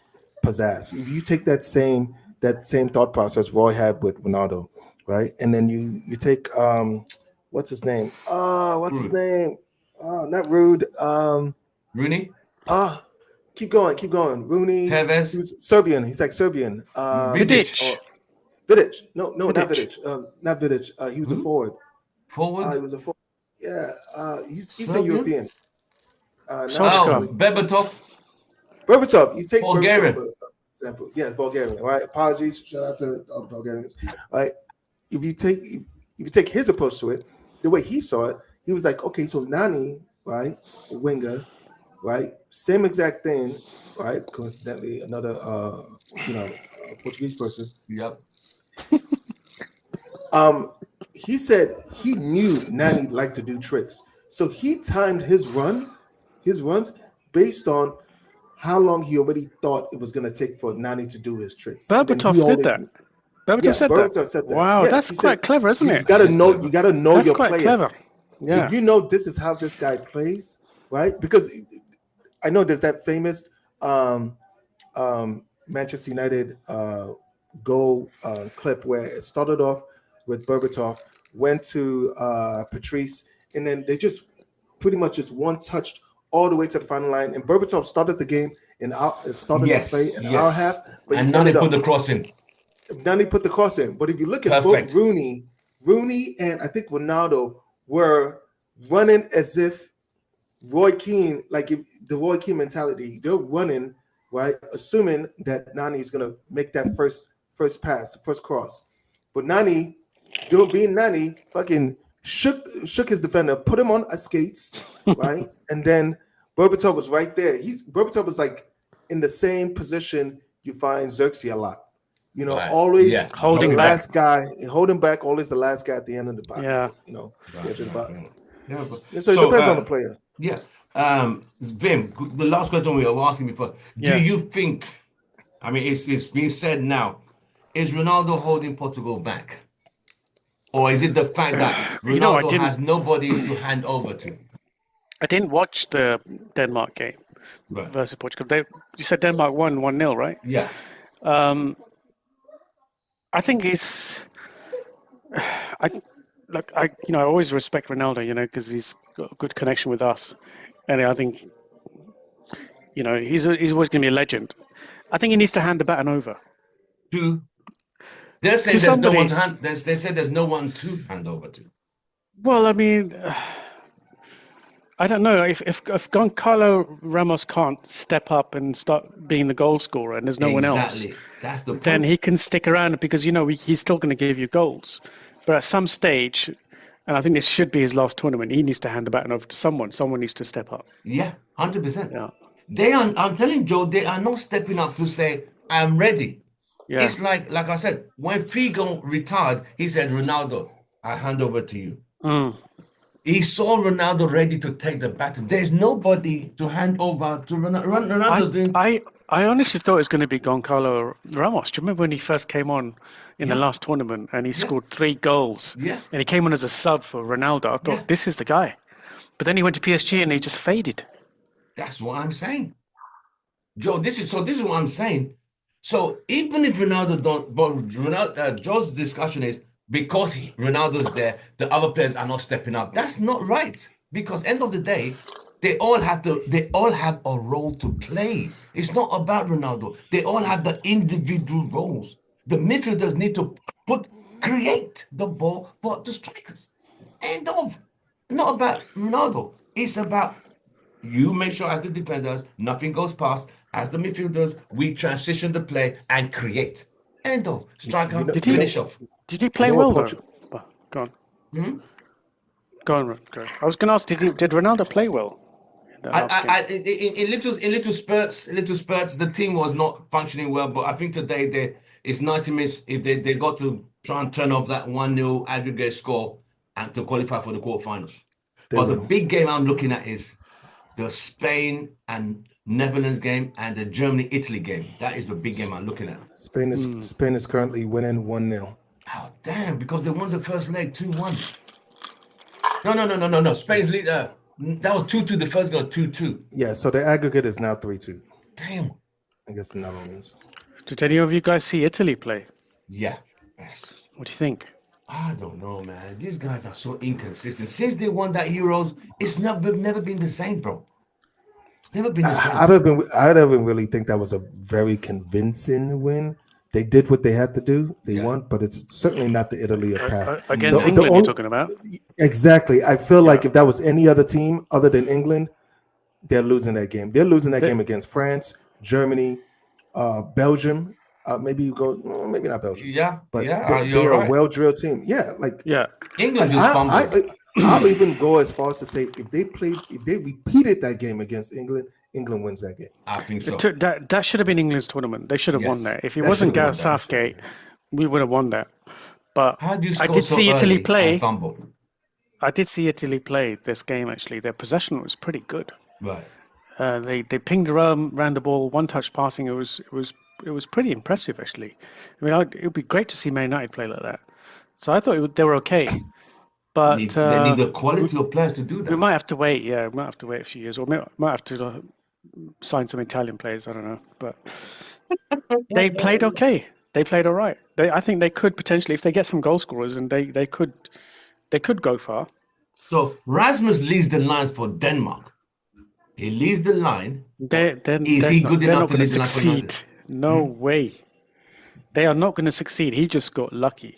pizzazz. If you take that same thought process Roy had with Ronaldo, right, and then you take what's his name? What's his Rude. name? Not Rude. Rooney, Ah, keep going, keep going. Rooney. He Tevez, was Serbian. He's like Serbian. Vidic, Vidic, Or Vidic. No, not Vidic, Vidic. Not Vidic. He was a who? forward. He Forward, was a forward. Yeah. He's Eastern Serbian. European. Not Solskjaer. necessarily Oh, Berbatov, Berbatov. You take Berbatov Bulgarian. for example. Yes, Bulgarian. Right. Apologies. Shout out to all the Bulgarians. Right. If you take his approach to it, the way he saw it, he was like, okay, so Nani, right, a winger, right, same exact thing, right. Coincidentally, another Portuguese person. Yep. Um, he said he knew Nani liked to do tricks, so he timed his runs based on how long he already thought it was going to take for Nani to do his tricks, and then he Berbatov did always, that. Berbatov yeah, said that. Berto said that. Wow, Yes, that's he said quite clever, isn't you it? got to It is know clever. That's your quite clever. players. If Yeah. you know this is how this guy plays, right? Because I know there's that famous Manchester United goal clip where it started off with Berbatov, went to Patrice, and then they just pretty much just one touched all the way to the final line. And Berbatov started the game started the play Yes, an hour and a half, yes. but he And now they ended put up the cross in. then he put the cross in. But if you look at both Perfect. Rooney and I think Ronaldo were running as if Roy Keane, like if the Roy Keane mentality, they're running, right, assuming that Nani is gonna make that first pass, the first cross. But Nani, being Nani, fucking shook his defender, put him on skates, right? And then Berbatov was right there. Berbatov was like in the same position you find Xerxes a lot. You know, always holding the back. last guy, holding back, always the last guy at the end of the box. Yeah. You know, the edge of the box. Yeah, so it depends on the player. Yeah. Vim, the last question we were asking before. Do you think, I mean, it's being said now, is Ronaldo holding Portugal back? Or is it the fact that Ronaldo has nobody to hand over to? I didn't watch the Denmark game versus Portugal. You said Denmark won 1-0, right? Yeah. I think I always respect Ronaldo, you know, because he's got a good connection with us, and I think, you know, he's always going to be a legend. I think he needs to hand the baton over. They're saying there's no one to hand. They said there's no one to hand over to. Well, I mean, I don't know if Goncalo Ramos can't step up and start being the goal scorer, and there's no one else. That's the point. Then he can stick around because, you know, he's still going to give you goals. But at some stage, and I think this should be his last tournament, he needs to hand the baton over to someone. Someone needs to step up. Yeah, 100%. Yeah. They are. I'm telling Joe, they are not stepping up to say, "I'm ready." Yeah. It's like I said, when Figo retired, he said, "Ronaldo, I hand over to you." He saw Ronaldo ready to take the baton. There's nobody to hand over to Ronaldo. I honestly thought it was going to be Goncalo Ramos. Do you remember when he first came on in the last tournament and he scored 3 goals? Yeah. And he came on as a sub for Ronaldo. I thought, this is the guy. But then he went to PSG and he just faded. That's what I'm saying. Joe, this is what I'm saying. So even if Ronaldo don't, but Joe's discussion is because Ronaldo's there, the other players are not stepping up. That's not right. Because end of the day, they all have a role to play. It's not about Ronaldo. They all have the individual roles. The midfielders need to create the ball for the strikers. End of. Not about Ronaldo. It's about you make sure as the defenders, nothing goes past. As the midfielders, we transition the play and create. End of. Striker, finish off. Did he play well, though? Go on. Go on. I was going to ask, did Ronaldo play well? In little spurts, the team was not functioning well. But I think today it's 90 minutes. If they got to try and turn off that 1-0 aggregate score and to qualify for the quarterfinals. But the big game I'm looking at is the Spain and Netherlands game and the Germany-Italy game. That is the big game I'm looking at. Spain is currently winning 1-0. Oh damn! Because they won the first leg 2-1. No. Spain's lead. That was 2-2. The first goal 2-2. Yeah. So the aggregate is now 3-2. Damn. I guess the Netherlands. Did any of you guys see Italy play? Yeah. What do you think? I don't know, man. These guys are so inconsistent. Since they won that Euros, it's never been the same, bro. Never been the same. I don't really think that was a very convincing win. They did what they had to do. They won, but it's certainly not the Italy of past. Against England, you're talking about? Exactly. I feel like if that was any other team other than England, they're losing that game. They're losing that game against France, Germany, Belgium. Maybe not Belgium. Yeah, but they're a well-drilled team. Yeah, England just fumbled. I'll even go as far as to say if they repeated that game against England, England wins that game. I think so. That should have been England's tournament. They should have won that. If it wasn't Gareth Southgate, we would have won that. But I did see Italy play. I did see Italy play this game. Actually, their possession was pretty good. Right. They pinged around the ball, one-touch passing. It was pretty impressive, actually. I mean, it would be great to see Man United play like that. So I thought they were okay. But they need the quality of players to do that. We might have to wait. Yeah, we might have to wait a few years, or might have to sign some Italian players. I don't know, but they played okay. They played all right. I think they could potentially, if they get some goal scorers, and they could go far. So Rasmus leads the lines for Denmark. He leads the line. Is he good enough to lead the line for United? No way. They are not going to succeed. He just got lucky.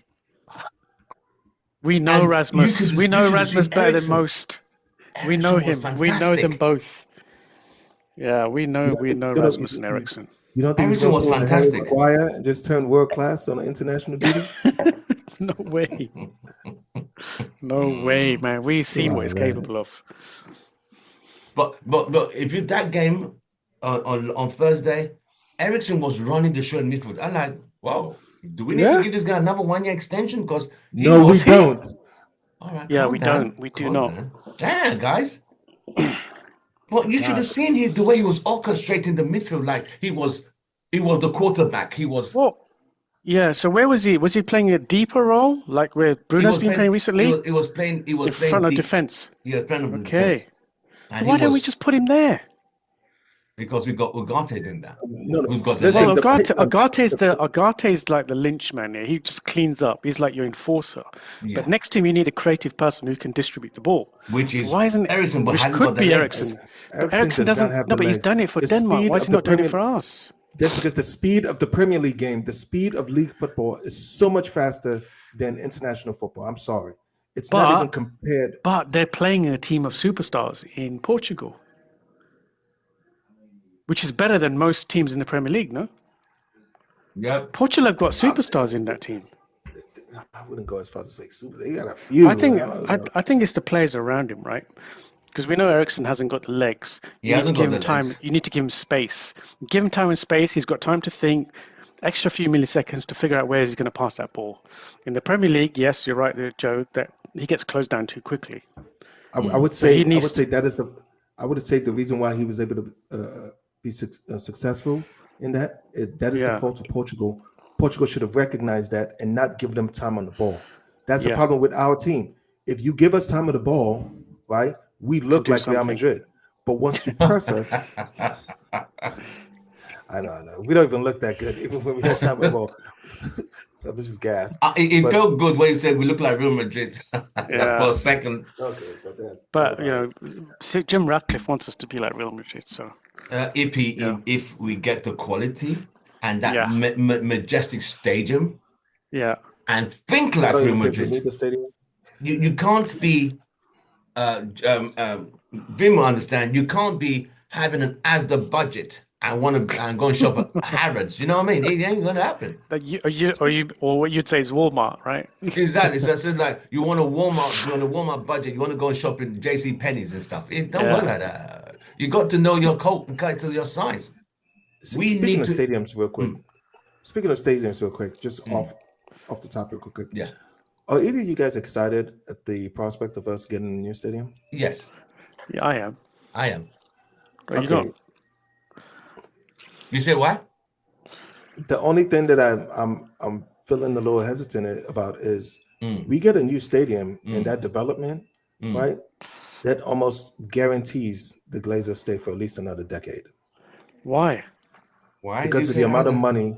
We know Rasmus. We know Rasmus better than most. We know him. We know them both. Yeah, we know Rasmus and Eriksson. You don't think Eriksson was fantastic. And just turned world class on international duty? No way. No way, man. We've seen what Oh, he's man. capable of. But if you that game on Thursday, Ericsson was running the show in midfield. I'm like, wow, do we need to Yeah? give this guy another 1 year extension? Because he No, we Was was he? don't. all right. Yeah, Calm we down, don't. We do calm not. down. Damn, guys. But you should have God. seen the way he was orchestrating the midfield. Like he was the quarterback. Well, yeah, so where was he? Was he playing a deeper role, like where He Bruno's was been playing playing. recently? He was In front playing of deep. defense. Yeah, playing of the Okay. defense, So and he why don't we was just put him there? because we got Ugarte doing that. No, no. Who's got the Listen, Well, legs? Agate's like the lynch man here. He just cleans up. He's like your enforcer. But Yeah, next to him, you need a creative person who can distribute the ball. which So is why isn't Ericsson, but which hasn't got could the be legs. Ericsson? But Ericsson Ericsson does not doesn't. have No, the but he's legs. done it for The Denmark. speed Why is of he the not doing it Premier for us? That's because the speed of the Premier League game, the speed of league football is so much faster than international football. I'm sorry. It's not even But compared. they're playing a team of superstars in Portugal, which is better than most teams in the Premier League. No, Yep. Portugal have got I, superstars in that team. I wouldn't go as far as to say super. They got a few. I don't know. I think it's the players around him, right? Because we know Ericsson hasn't got the legs. He You need to hasn't give got him the time. legs. You need to give him space. Give him time and space. He's got time to think. Extra few milliseconds to figure out where he's going to pass that ball. In the Premier League, yes, you're right, there, Joe, that he gets closed down too quickly. I would So he say needs. that is the. I would say the reason why he was able to be successful in that that is the Yeah, fault of Portugal. Portugal should have recognized that and not give them time on the ball. That's the yeah, problem with our team. If you give us time on the ball, right, we can look do like Real something. Madrid. But once you press us, I know. We don't even look that good, even when we had time on the ball. That was just gas. It But felt good when you said we look like Real Madrid for Yeah, a second. okay, but then what but you about it? know, Jim Ratcliffe wants us to be like Real Madrid. So yeah, If we get the quality and that yeah, majestic stadium yeah. and think I like don't Real even think we Madrid, need the stadium. you can't be Vim will understand. You can't be having an Asda budget and want to and go and shop at Harrods. You know what I mean? It ain't gonna happen. Or what you'd say is Walmart, right? Exactly. So it's just like you want a Walmart, you're on a Walmart budget, you want to go and shop in JC Penney's and stuff. It don't work Yeah, like that. You got to know your coat and cut it to your size. We Speaking need of to stadiums, real quick. mm, Speaking of stadiums, real quick, just mm, off the topic, real quick. yeah. Are either of you guys excited at the prospect of us getting a new stadium? Yes, yeah, I am. I am. But you Okay. don't. You say why? The only thing that I'm feeling a little hesitant about is Mm, we get a new stadium and mm, that development, mm. right? That almost guarantees the Glazers stay for at least another decade Why? Why do you because of the say amount of either? money,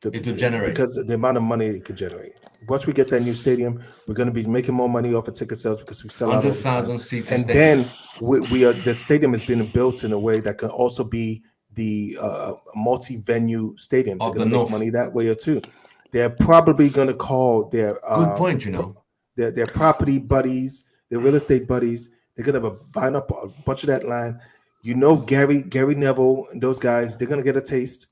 It will generate because of the amount of money it could generate. Once we get that new stadium, we're going to be making more money off of ticket sales because we sell out all the time. 100,000 seater And stadium then we are the stadium is being built in a way that can also be the multi-venue stadium. They're of going the to make North. money that way too. They're probably going to call Good point, you know. their property buddies, their real estate buddies. They're going to buying up a bunch of that line. You know, Gary Neville and those guys. They're going to get a taste.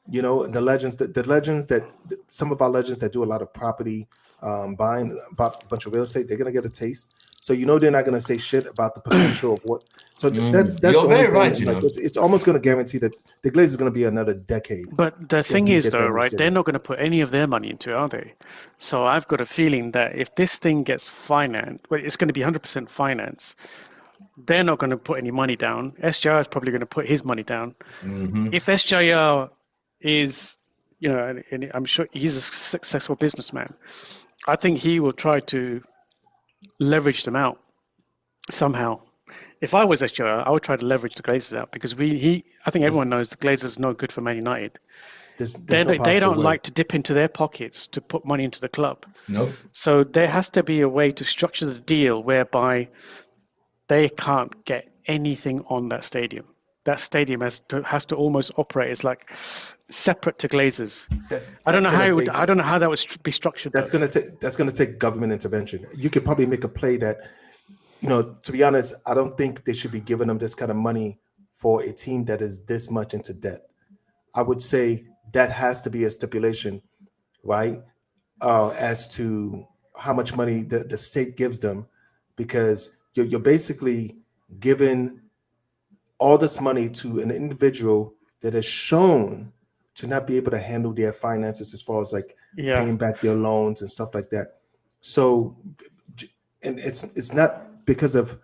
You know, the legends that some of our legends that do a lot of property buying about a bunch of real estate, they're gonna get a taste. So you know they're not gonna say shit about the potential of what. So that's You're the only very thing. right, you Like know. it's almost gonna guarantee that the Glaze is gonna be another decade But the if thing we is, get though, that new right? They're stadium. not going to put any of their money into it, are they? So I've got a feeling that if this thing gets financed, well, it's going to be 100% finance. They're not going to put any money down. SJR is probably going to put his money down. Hmm. If SJR is, you know, and I'm sure he's a successful businessman, I think he will try to leverage them out somehow. If I was SJR, I would try to leverage the Glazers out because I think There's everyone knows the Glazers are no good for Man United. there's no They possible don't way. like to dip into their pockets to put money into the club. No. So there has to be a way to structure the deal whereby they can't get anything on that stadium. That stadium has to almost operate as like separate to Glazers. That's gonna take I don't know how that would be structured though. that's gonna take government intervention. You could probably make a play that, you know, to be honest, I don't think they should be giving them this kind of money for a team that is this much into debt. I would say that has to be a stipulation, right? As to how much money the state gives them, because you're basically giving all this money to an individual that is shown to not be able to handle their finances as far as like paying back their loans and stuff like that. So, and it's not because of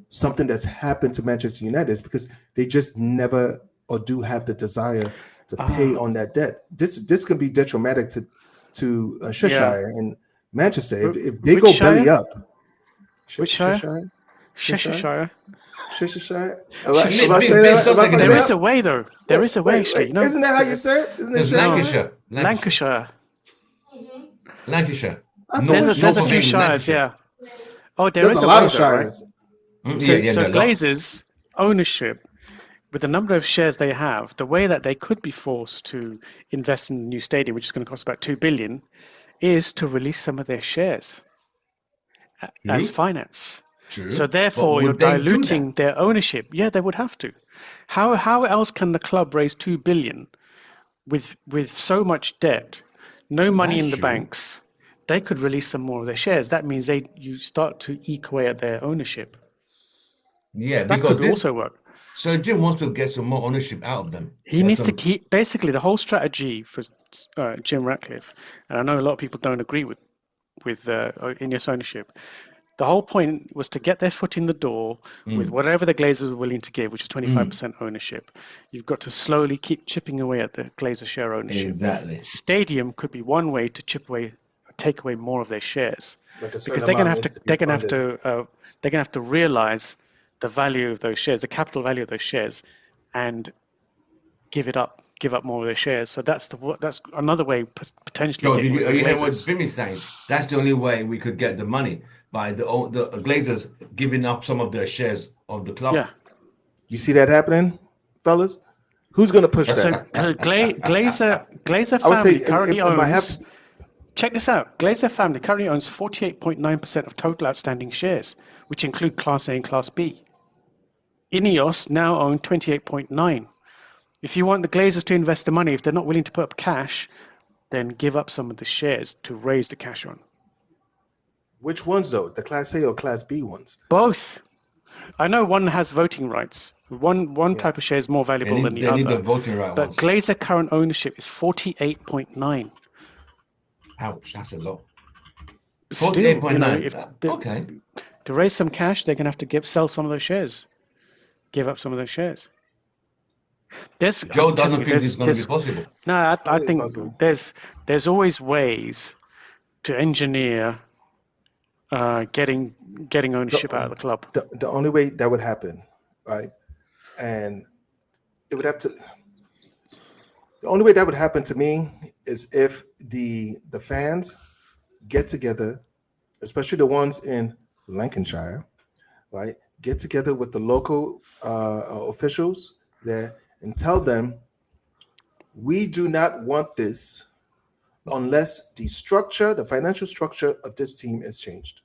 something that's happened to Manchester United, it's because they just never or do have the desire to pay on that debt. This can be detrimental to Cheshire and Manchester if they go belly up. Which Shire? Cheshire. There is a way, though. There is a way, actually. No, isn't that how you say it? Isn't it Lancashire? Lancashire. There's a few shires, yeah. Oh, there's a lot of shires. Right? So Glazers' ownership, with the number of shares they have, the way that they could be forced to invest in a new stadium, which is going to cost about $2 billion, is to release some of their shares as finance. True. So therefore, you're diluting their ownership. Yeah, they would have to. How else can the club raise $2 billion with so much debt, no money in the banks? They could release some more of their shares. That means you start to eke away at their ownership. Yeah, that because could also work. So Jim wants to get some more ownership out of them. He needs to keep, basically the whole strategy for Jim Ratcliffe, and I know a lot of people don't agree with Ineos ownership. The whole point was to get their foot in the door with whatever the Glazers were willing to give, which is 25% ownership. You've got to slowly keep chipping away at the Glazer share ownership. Exactly. Stadium could be one way to take away more of their shares, because they're going to have to realize the value of those shares, the capital value of those shares, and give up more of their shares. So that's another way potentially. Are you hearing what Jimmy's saying? That's the only way we could get the money, by the Glazers giving up some of their shares of the club. Yeah. You see that happening, fellas? Who's going to push that? So Glazer family currently owns. Check this out. Glazer family currently owns 48.9% of total outstanding shares, which include Class A and Class B. Ineos now own 28.9%. If you want the Glazers to invest the money, if they're not willing to put up cash, then give up some of the shares to raise the cash on. Which ones, though? The Class A or Class B ones? Both. I know one has voting rights. One type of share is more valuable than the other. They need the voting right but ones. Glazer current ownership is 48.9%. Ouch, that's a lot. 48.9. Okay. To raise some cash, they're going to have to sell some of those shares. Give up some of those shares. Joe doesn't think this is going to be possible. No, I think there's always ways to engineer getting ownership out of the club. The only way that would happen, right? And it would have to. The only way that would happen to me is if the fans get together, especially the ones in Lancashire, right? Get together with the local officials there and tell them, we do not want this unless the financial structure of this team is changed.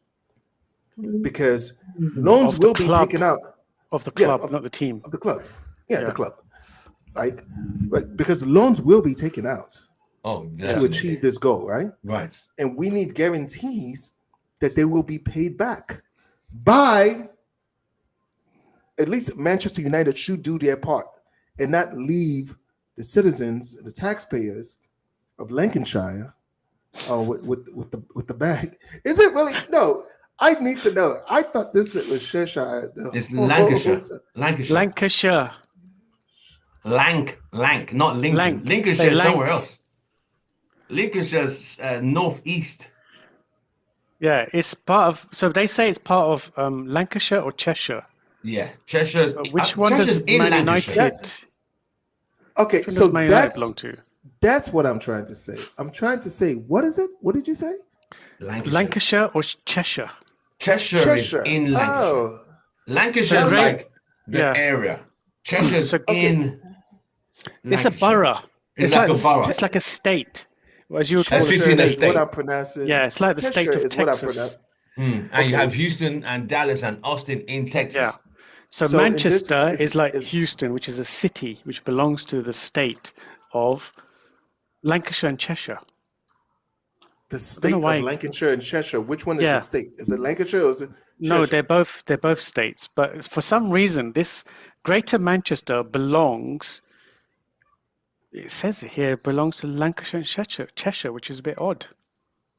Because loans will be taken out. Of the club, not the team. Of the club. Yeah, the club. Right? Because loans will be taken out to achieve this goal, right? Right. And we need guarantees that they will be paid back by, at least Manchester United should do their part and not leave the citizens, the taxpayers of Lancashire with the bag. Is it really? No, I need to know. I thought this was Cheshire. It's Lancashire. Lancashire. Lank, not Lincoln. Lincolnshire is somewhere else. Lincolnshire's northeast. Yeah, it's part of. So they say it's part of Lancashire or Cheshire. Yeah, Cheshire. Which one does Man United? Okay, so Man United belong to? That's what I'm trying to say. I'm trying to say, what is it? What did you say? Lancashire or Cheshire? Cheshire is in Lancashire. Oh. Lancashire is like the area. Cheshire's in. It's a borough. It's like a borough. It's like a state. As you would call it. What I pronounce it. Yeah, it's like the state of Texas. And you have Houston and Dallas and Austin in Texas. Yeah. So Manchester is like Houston, which is a city which belongs to the state of Lancashire and Cheshire. The don't know state why. of Lancashire and Cheshire. Which one is Yeah. the state? Is it Lancashire or is it No, Cheshire? they're both states, but for some reason, this Greater Manchester belongs. It says it here belongs to Lancashire and Cheshire, which is a bit odd.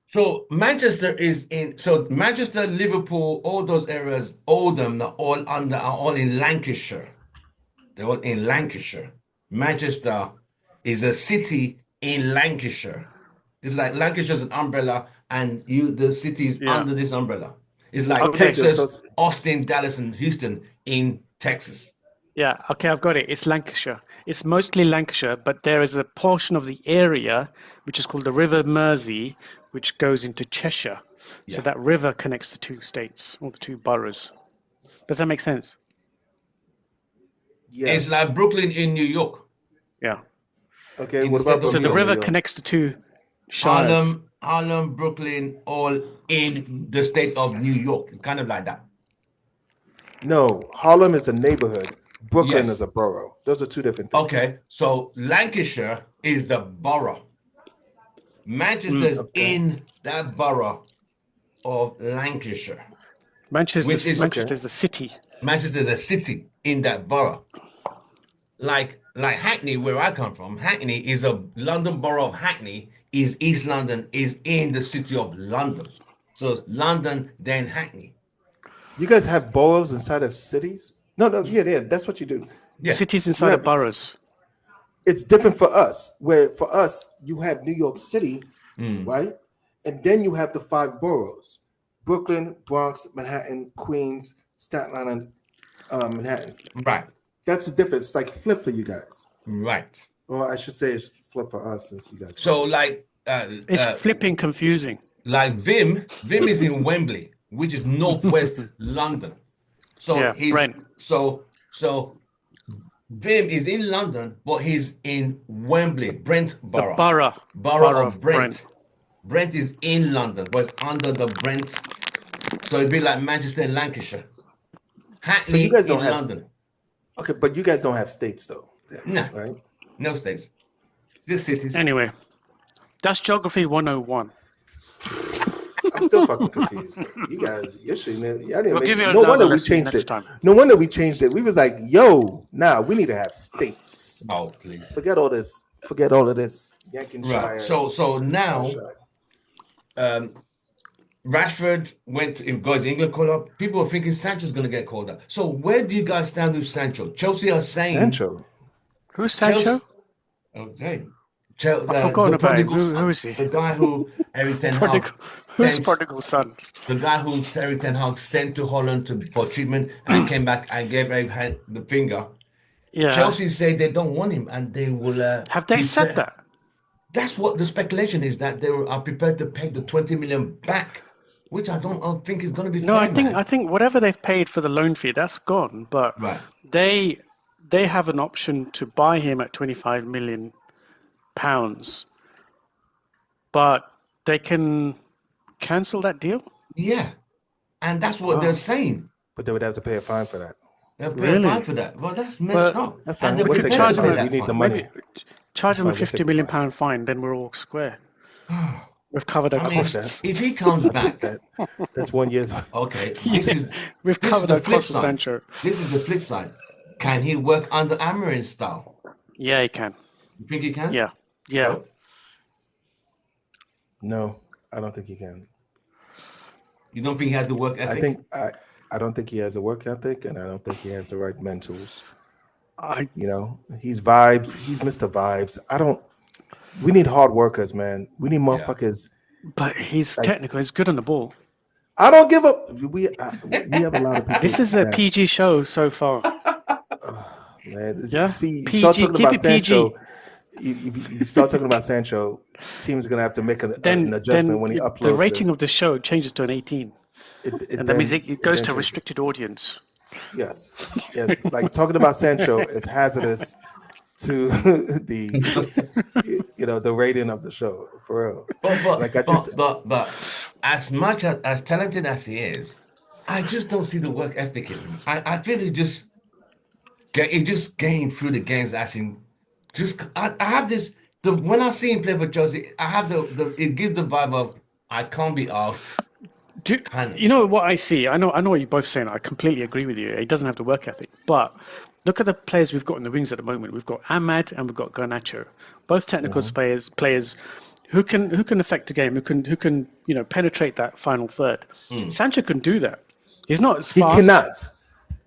So Manchester is in. So Manchester, Liverpool, all those areas, Oldham, are all in Lancashire. They're all in Lancashire. Manchester is a city in Lancashire. It's like Lancashire's an umbrella, and the city is Yeah. under this umbrella. It's like Okay. Texas, Austin, Dallas, and Houston in Texas. Yeah. Okay, I've got it. It's Lancashire. It's mostly Lancashire, but there is a portion of the area which is called the River Mersey, which goes into Cheshire. Yeah. So that river connects the two states or the two boroughs. Does that make sense? Yes. It's like Brooklyn in New York. Yeah. Okay. in What the state about of So New the Brooklyn, York. New river York? connects the two shires. Harlem, Brooklyn, all in the state of New York, kind of like that. No, Harlem is a neighborhood. Brooklyn Yes. is a borough. Those are two different things. Okay, so Lancashire is the borough. Manchester is Okay. in that borough of Lancashire. Manchester Which is- Manchester is the city. Manchester is a city in that borough. Like Hackney, where I come from, Hackney is a London borough of Hackney, is East London, is in the city of London. So it's London, then Hackney. You guys have boroughs inside of cities? No, yeah, that's what you do. Yeah. Cities inside Yeah, of boroughs. It's different for us, where for us, you have New York City, Mm. right? And then you have the 5 boroughs: Brooklyn, Bronx, Manhattan, Queens, Staten Island, Manhattan. Right. That's the difference. It's like flip for you guys. Right. Or I should say it's flip for us since you guys. So like It's flipping confusing. like Vim is in Wembley, which is northwest London. So Yeah, he's Brent. so Vim is in London, but he's in Wembley, Brent borough. Borough of Brent. Brent is in London, but it's under the Brent. So it'd be like Manchester and Lancashire. Hackney you guys don't in have- London. Okay, but you guys don't have states though. No. Right? No states. Just cities. Anyway, that's Geography 101. I'm still fucking confused. You guys, y'all didn't We'll make give you no another wonder we lesson changed next it. time. No wonder we changed it. We was like, yo, we need to have states. Oh, please. Forget all this. Forget all of this. Yankinshire. Right. So now Yorkshire. Rashford got his England call up. People are thinking Sancho's going to get called up. So where do you guys stand with Sancho? Chelsea are saying Sancho. Who's Sancho? Okay. I've forgotten about him. Who is he? The guy who Eric Ten Hag. Who's prodigal son? The guy who Eric Ten Hag sent to Holland for treatment and came back and gave Eric the finger. Yeah. Chelsea say they don't want him and they will. Have they said that? That's what the speculation is, that they are prepared to pay the 20 million back, which I don't think is going to be No, fair. I think whatever they've paid for the loan fee, that's gone. But Right. they have an option to buy him at 25 million pounds, but they can cancel that deal. Yeah, and that's what they're saying. But they would have to pay a fine for that. They'll pay a fine for that. Well, that's messed up. That's fine. And they're We'll take prepared it. to pay We that need the fine. money. Maybe charge them a That's fine, 50 million pound fine, then we're all square. We've covered our I mean, costs. if he comes back, That's 1 year's. okay, We've this covered is the our flip costs, side. Sancho. This is the flip side. Can he work under Amarin's style? Yeah, he can. You think he can? Yeah. No? No, I don't think he can. You don't think he has the work ethic? I don't think he has a work ethic, and I don't think he has the right mentals. He's vibes. He's Mr. Vibes. We need hard workers, man. We need motherfuckers. But he's technical. He's good on the ball. I don't give up. We have a lot of people. This is a man. PG show so far. Man, Yeah? see, you PG, start talking keep about it PG. Sancho. If you start talking about Sancho, teams are gonna have to make an adjustment when he uploads. The rating this. of the show changes to an 18. And that means it goes to a restricted audience. Yes. Like talking about Sancho is hazardous to the rating of the show, for real. But as much as talented as he is, I just don't see the work ethic in him. I feel he just getting through the games as in I have this when I see him play for Chelsea, I have it gives the vibe of I can't be asked. You know what I see? I know what you're both saying. I completely agree with you. He doesn't have the work ethic. But look at the players we've got in the wings at the moment. We've got Ahmad and we've got Garnacho. Both technical players who can affect the game, who can penetrate that final third. Sancho can do that. He's not as He fast. cannot.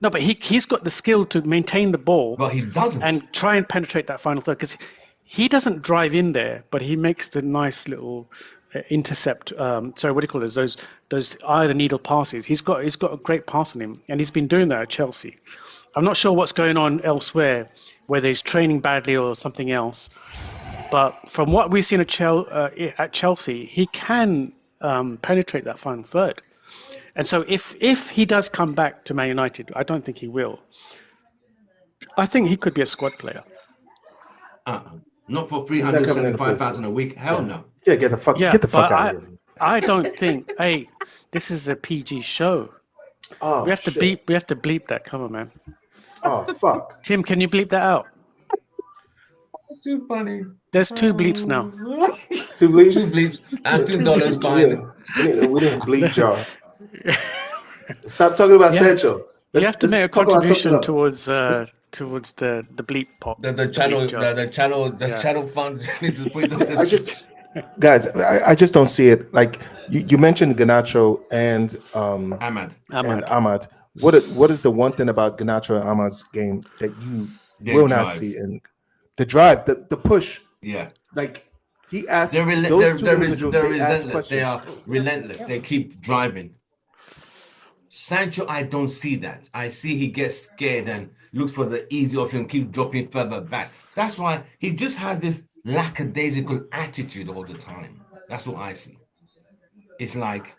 No, but he's got the skill to maintain the ball But he doesn't. and try and penetrate that final third, because he doesn't drive in there, but he makes the nice little intercept. Sorry, what do you call it? Those eye the needle passes. He's got a great pass on him, and he's been doing that at Chelsea. I'm not sure what's going on elsewhere, whether he's training badly or something else. But from what we've seen at Chelsea, he can penetrate that final third. And so if he does come back to Man United, I don't think he will. I think he could be a squad player. Not for He's not coming into 375,000 a week. Hell no. Yeah, get the fuck out of here. I don't think. Hey, this is a PG show. Oh, we have to bleep that. Come on, man. Oh, fuck. Tim, can you bleep that out? Too funny. There's 2 bleeps now. 2 bleeps? 2 bleeps and $2 fine. We didn't bleep jar. Stop talking about Sancho. You have to make a contribution towards the bleep pop. The channel funds need to put those. I just don't see it. Like you mentioned Garnacho and Ahmad. What is the one thing about Garnacho and Ahmad's game that you will not see? And the drive, the push. Yeah. Like he asks they're relentless. They are relentless. They keep driving. Sancho, I don't see that. I see he gets scared and looks for the easy option, keeps dropping further back. That's why he just has this lackadaisical attitude all the time. That's what I see. It's like,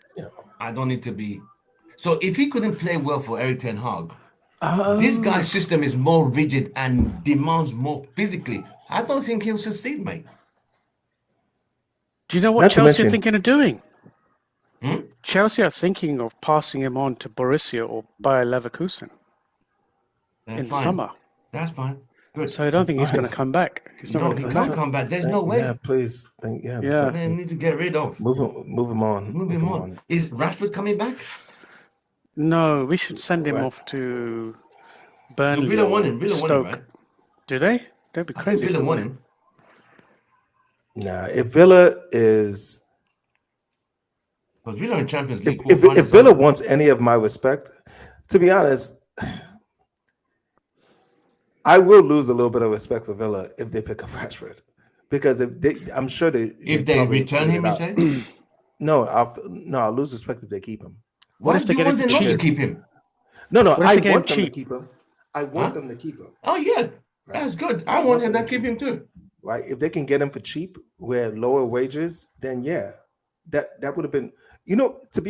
I don't need to be. So if he couldn't play well for Erik ten Hag, this guy's system is more rigid and demands more physically. I don't think he'll succeed, mate. Do you know what Chelsea are thinking of doing? Chelsea are thinking of passing him on to Borussia or Bayer Leverkusen in the summer. That's fine. Good. So I don't think he's going to come back. He can't come back. There's no way. Yeah, please. They need to get rid of. Move him on. Move him on. Is Rashford coming back? No, we should send him off to Burnley. No, Villa want him. Right? Do they? That'd be crazy. Villa want him. Nah, if Villa is. But Villa in Champions League. If Villa wants any of my respect, to be honest, I will lose a little bit of respect for Villa if they pick up Rashford, because I'm sure if they return him, you say? No, I'll lose respect if they keep him. Why do you want them not to keep him? No, I want them to keep him. I want them to keep him. Oh yeah, that's good. I want them to keep him too. Right? If they can get him for cheap, where lower wages, then yeah. That would have been, to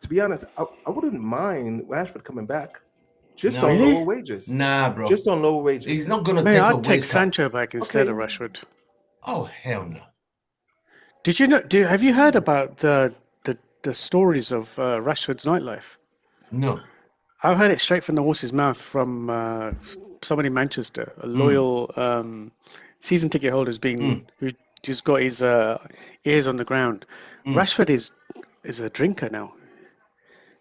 be honest, I wouldn't mind Rashford coming back, just on lower wages. Nah, bro, just on lower wages. He's not gonna take. I'd take Sancho back instead of Rashford. Oh hell no! Did you know? Have you heard about the stories of Rashford's nightlife? No, I heard it straight from the horse's mouth from somebody in Manchester, a loyal season ticket holder who just got his ears on the ground. Rashford is a drinker now.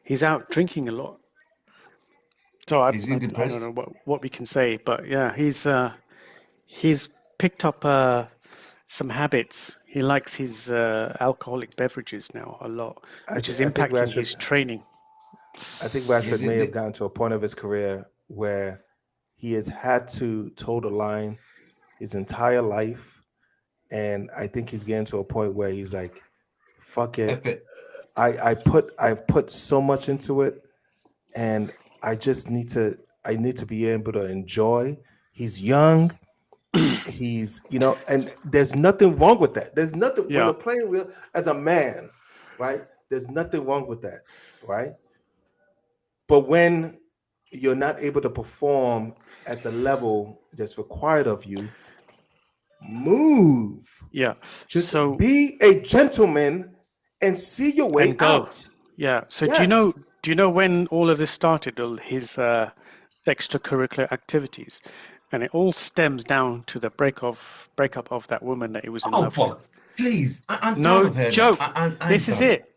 He's out drinking a lot. So I don't know what we can say, but yeah, he's picked up some habits. He likes his alcoholic beverages now a lot, which is impacting his training. I think Rashford may have gotten to a point of his career where he has had to toe the line his entire life. And I think he's getting to a point where he's like, fuck it. I've put so much into it, and I need to be able to enjoy. He's young. He's, and there's nothing wrong with that. There's nothing when you're playing as a man, right? There's nothing wrong with that, right? But when you're not able to perform at the level that's required of you, move. Yeah. Just be a gentleman and see your way out. Yeah. So do you know when all of this started, his extracurricular activities? And it all stems down to the breakup of that woman that he was in love with. Please, I'm No tired of hearing joke. that. I'm This is done. it.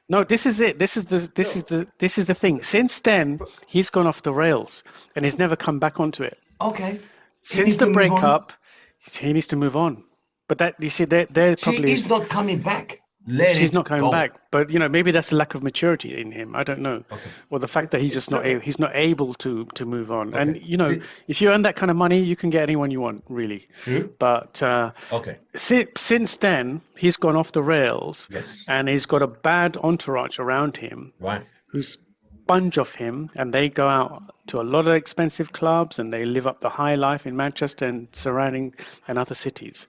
No, this is it. This is the thing. Since then, he's gone off the rails and he's never come back onto it. Okay, he Since needs the to move on. breakup, he needs to move on. But that you see, there She probably is is. not coming back. Let She's it not coming go. back. But maybe that's a lack of maturity in him. I don't know. Okay. Or the fact that he's It's just not certainly- he's not able to move on. And Okay. if you earn that kind of money, you can get anyone you want, really. True. But Okay. since then, he's gone off the rails, Yes. and he's got a bad entourage around him Right. who sponge off him, and they go out to a lot of expensive clubs, and they live up the high life in Manchester and surrounding and other cities.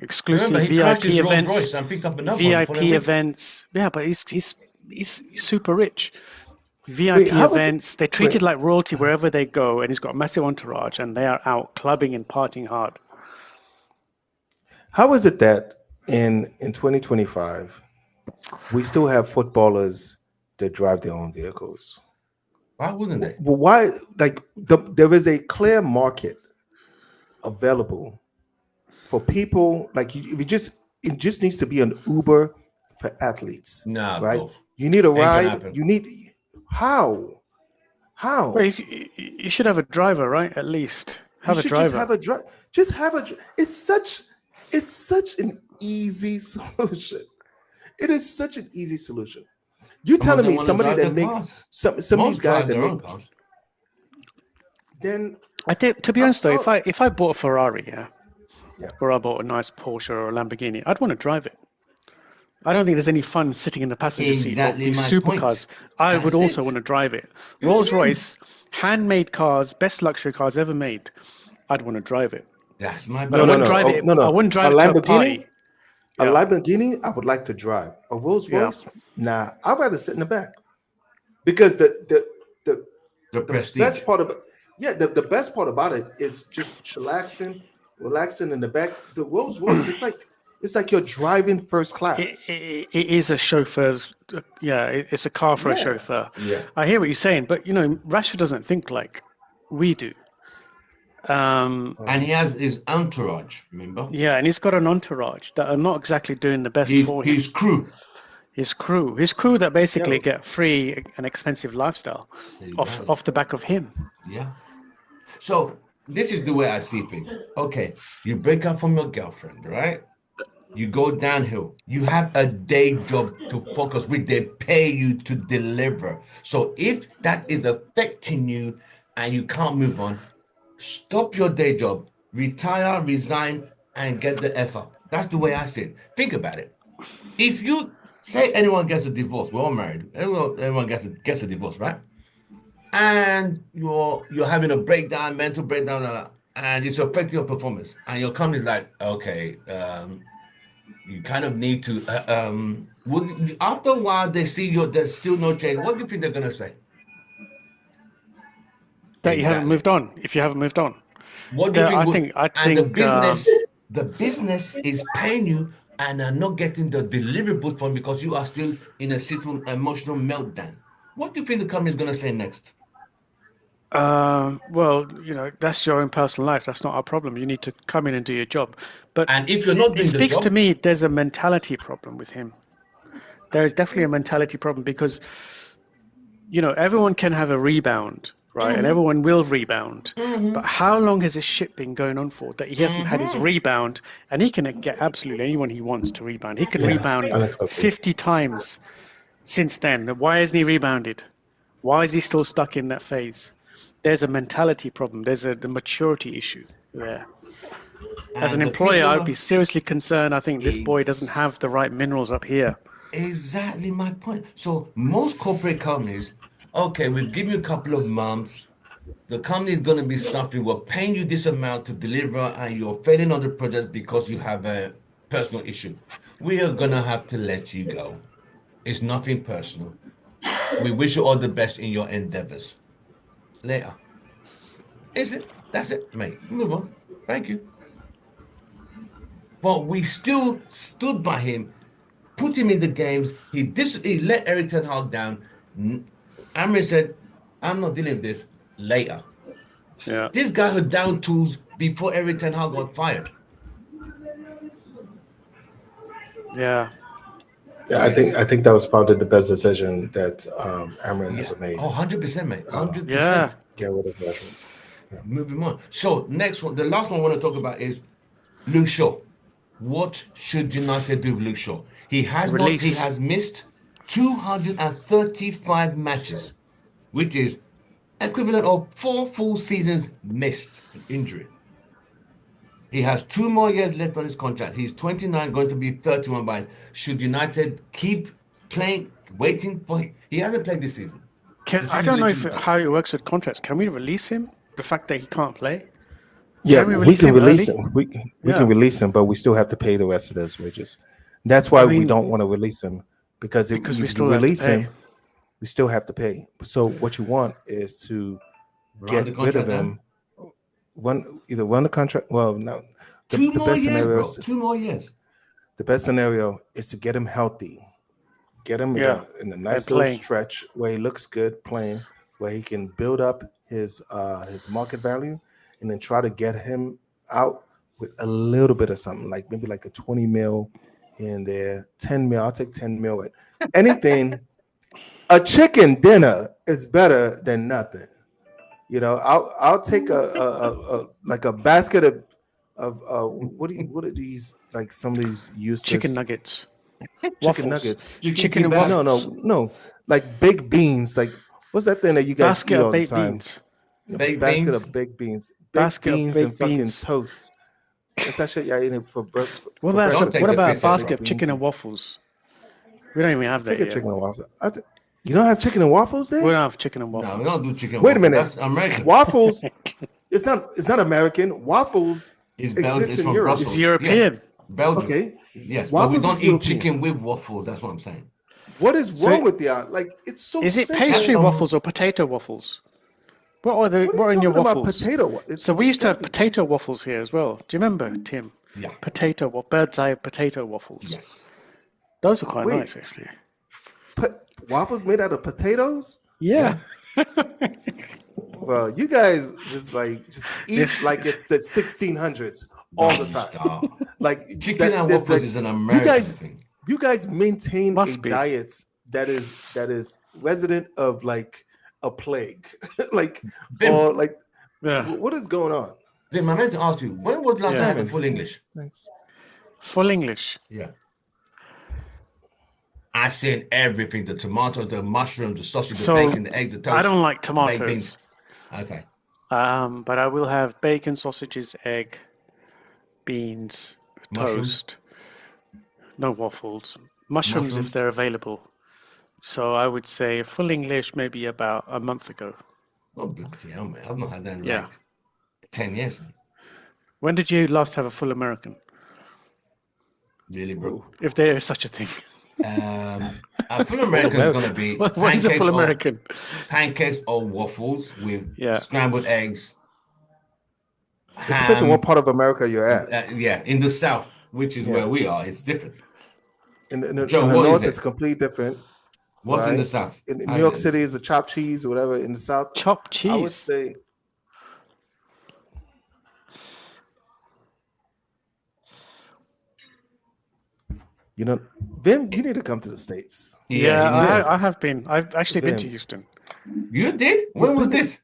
Exclusive Remember, he VIP crashed his Rolls events, Royce and picked up another one the VIP following week. events. Yeah, but he's super rich. VIP Wait, how was it- events. They're treated wait. like royalty wherever they go, and he's got a massive entourage, and they are out clubbing and partying hard. How is it that in 2025 we still have footballers that drive their own vehicles? Why wouldn't they? Well, why? Like there is a clear market available for people. Like it just needs to be an Uber for athletes. Nah, right? bro. You need a Ain't gonna ride. happen. You need how? Well, you should have a driver, right? At least have You a should driver. just have a drive. Just have a. It's such an easy solution. It is such an easy solution. You Some of telling them me wanna somebody drive that their makes cars. some of these Most guys drive that their own make cars. then I think, to be I'm honest though, sorry. if I bought a Ferrari, Yeah. or I bought a nice Porsche or a Lamborghini, I'd want to drive it. I don't think there's any fun sitting in the passenger seat of Exactly these my supercars. point. I would That's also it. want to drive it. Rolls-Royce, handmade cars, best luxury cars ever made. I'd want to drive it. That's my But I No, wouldn't no. drive Oh, it. no. I wouldn't drive A it to a Lamborghini? party. A Yeah. Lamborghini, I would like to drive. A Rolls Yeah. Royce, nah. I'd rather sit in the back because the The prestige. best part about the best part about it is just relaxing in the back. The Rolls Royce, it's like you're driving first class. It is a chauffeur's. It's a car for a Yeah. chauffeur. Yeah. I hear what you're saying, but Rashford doesn't think like we do. And he has his entourage, remember? Yeah, and he's got an entourage that are not exactly doing the best for him. His crew. His crew that basically Yo. get free and expensive lifestyle Exactly. off the back of him. Yeah. So this is the way I see things. Okay, you break up from your girlfriend, right? You go downhill. You have a day job to focus with. They pay you to deliver. So if that is affecting you and you can't move on, stop your day job, retire, resign, and get the F up. That's the way I see it. Think about it. If you say anyone gets a divorce, we're all married. Everyone gets a divorce, right? And you're having a breakdown, mental breakdown, and it's affecting your performance. And your company's like, okay, you kind of need to. After a while, they see there's still no change. What do you think they're gonna say? That you haven't Exactly. moved on. If you haven't moved on, What do you think? I And think the business is paying you and are not getting the deliverables from because you are still in a certain emotional meltdown. What do you think the company is gonna say next? well, that's your own personal life. That's not our problem. You need to come in and do your job. But And if you're not it doing the speaks to job, me. There's a mentality problem with him. There is definitely a mentality problem because everyone can have a rebound, right? And everyone will rebound. But how long has this shit been going on for that he hasn't had his rebound? And he can get absolutely anyone he wants to rebound. He can rebound unacceptable. 50 times since then. Why hasn't he rebounded? Why is he still stuck in that phase? There's a mentality problem. There's the maturity issue there. As an and the employer, people I would be seriously concerned. I think this boy Ex- doesn't have the right minerals up here. Exactly my point. So most corporate companies, okay, we've given you a couple of months. The company is going to be suffering. We're paying you this amount to deliver, and you're failing on the project because you have a personal issue. We are going to have to let you go. It's nothing personal. We wish you all the best in your endeavors. Later. Is it? That's it, mate. Move on. Thank you. But we still stood by him, put him in the games. He let Eric Ten Hag down. Amri said, I'm not dealing with this later. Yeah. This guy had down tools before Eric Ten Hag got fired. Yeah. Yeah, I think that was probably the best decision that Amron Yeah. ever made. Oh, 100%, mate. Yeah. 100%. Get rid of Rashford. Yeah. Moving on. So next one, the last one I want to talk about is Luke Shaw. What should United do with Luke Shaw? He Release. has missed 235 matches, which is equivalent of 4 full seasons missed in injury. He has 2 more years left on his contract. He's 29, going to be 31 by. Should United keep playing, waiting for him? He hasn't played this season. The I season's don't know literally done. how it works with contracts. Can we release him? The fact that he can't play? Yeah, Can we we release can him release early? him. We Yeah. can release him, but we still have to pay the rest of those wages. That's why I we mean, don't want to release him, because if because we you still have to release pay. him, we still have to pay. So what you want is to Round the get rid of contract down. him, run the contract. Well, no, Two the more best years, scenario bro. is 2 more years. to get him healthy, get him Yeah. in a And nice little playing. stretch where he looks good playing, where he can build up his market value, and then try to get him out with a little bit of something, like maybe like a 20 mil in there, 10 mil. I'll take 10 mil at anything. A chicken dinner is better than nothing. You know, I'll take a like a basket of what are these, like some of these useless Chicken nuggets. chicken Waffles. nuggets. Chicken and kebab. waffles. No, like baked beans. Like, what's that thing that you guys Basket eat of all the baked time? beans. A Baked basket beans. of baked beans, Basket of and baked fucking beans. toast. That's that shit y'all eating for What for about Don't breakfast. take what the about a piss here, bro. basket of chicken and waffles? We don't even have that Take a here. chicken and waffles. You don't have chicken and waffles We there? don't have chicken and No, waffles. we don't do chicken Wait a waffle. minute. That's American. Waffles. It's not American. Waffles It's exist in from Europe. It's Brussels. Yeah, European. Belgium. Okay. Yes, but we Waffles don't is eat European. chicken with waffles. That's what I'm saying. What is So- wrong with y'all? Like, it's so Is it simple. pastry waffles or potato waffles? What are the What are what you are in your talking about? waffles? Potato. So we used to have gotta be potato waffles here as well. Do you remember, Tim? Yeah. Bird's eye potato waffles. Yes. Those are quite Wait. nice, actually. Waffles made out of potatoes? Yeah. Well, you guys just eat like it's the 1600s all the time. Stop. Like, Chicken and there's waffles is an American thing. You guys maintain Must a be. diet that is resident of like a plague, like, Bim. or like, Yeah. what is going on? Bim, I meant to ask you, when was the last time you had Simon. the full English? Thanks. Full English. Yeah. I've seen everything: the tomatoes, the mushrooms, the sausage, So, the bacon, the egg, the toast. I don't like baked tomatoes. beans. Okay. But I will have bacon, sausages, egg, beans, Mushrooms. toast. No waffles. Mushrooms Mushrooms. if they're available. So I would say full English maybe about a month ago. Oh, bloody hell, man. I've not had that in Yeah. like 10 years. When did you last have a full American? Really, bro. If there is such a thing. A full American is going to be What is a full American? pancakes or waffles with scrambled eggs. It depends on what part of America you're at. Yeah, in the South, which is where we are, it's different. In the Joe, what North, is it? it's completely different. What's in right? the South? In How's New York it? City is a chopped cheese or whatever. In the South, Chopped cheese. I would say. You know, Vim, you need to come to the States. Yeah, I have been. I've actually been to Vim. Houston You did? When was this?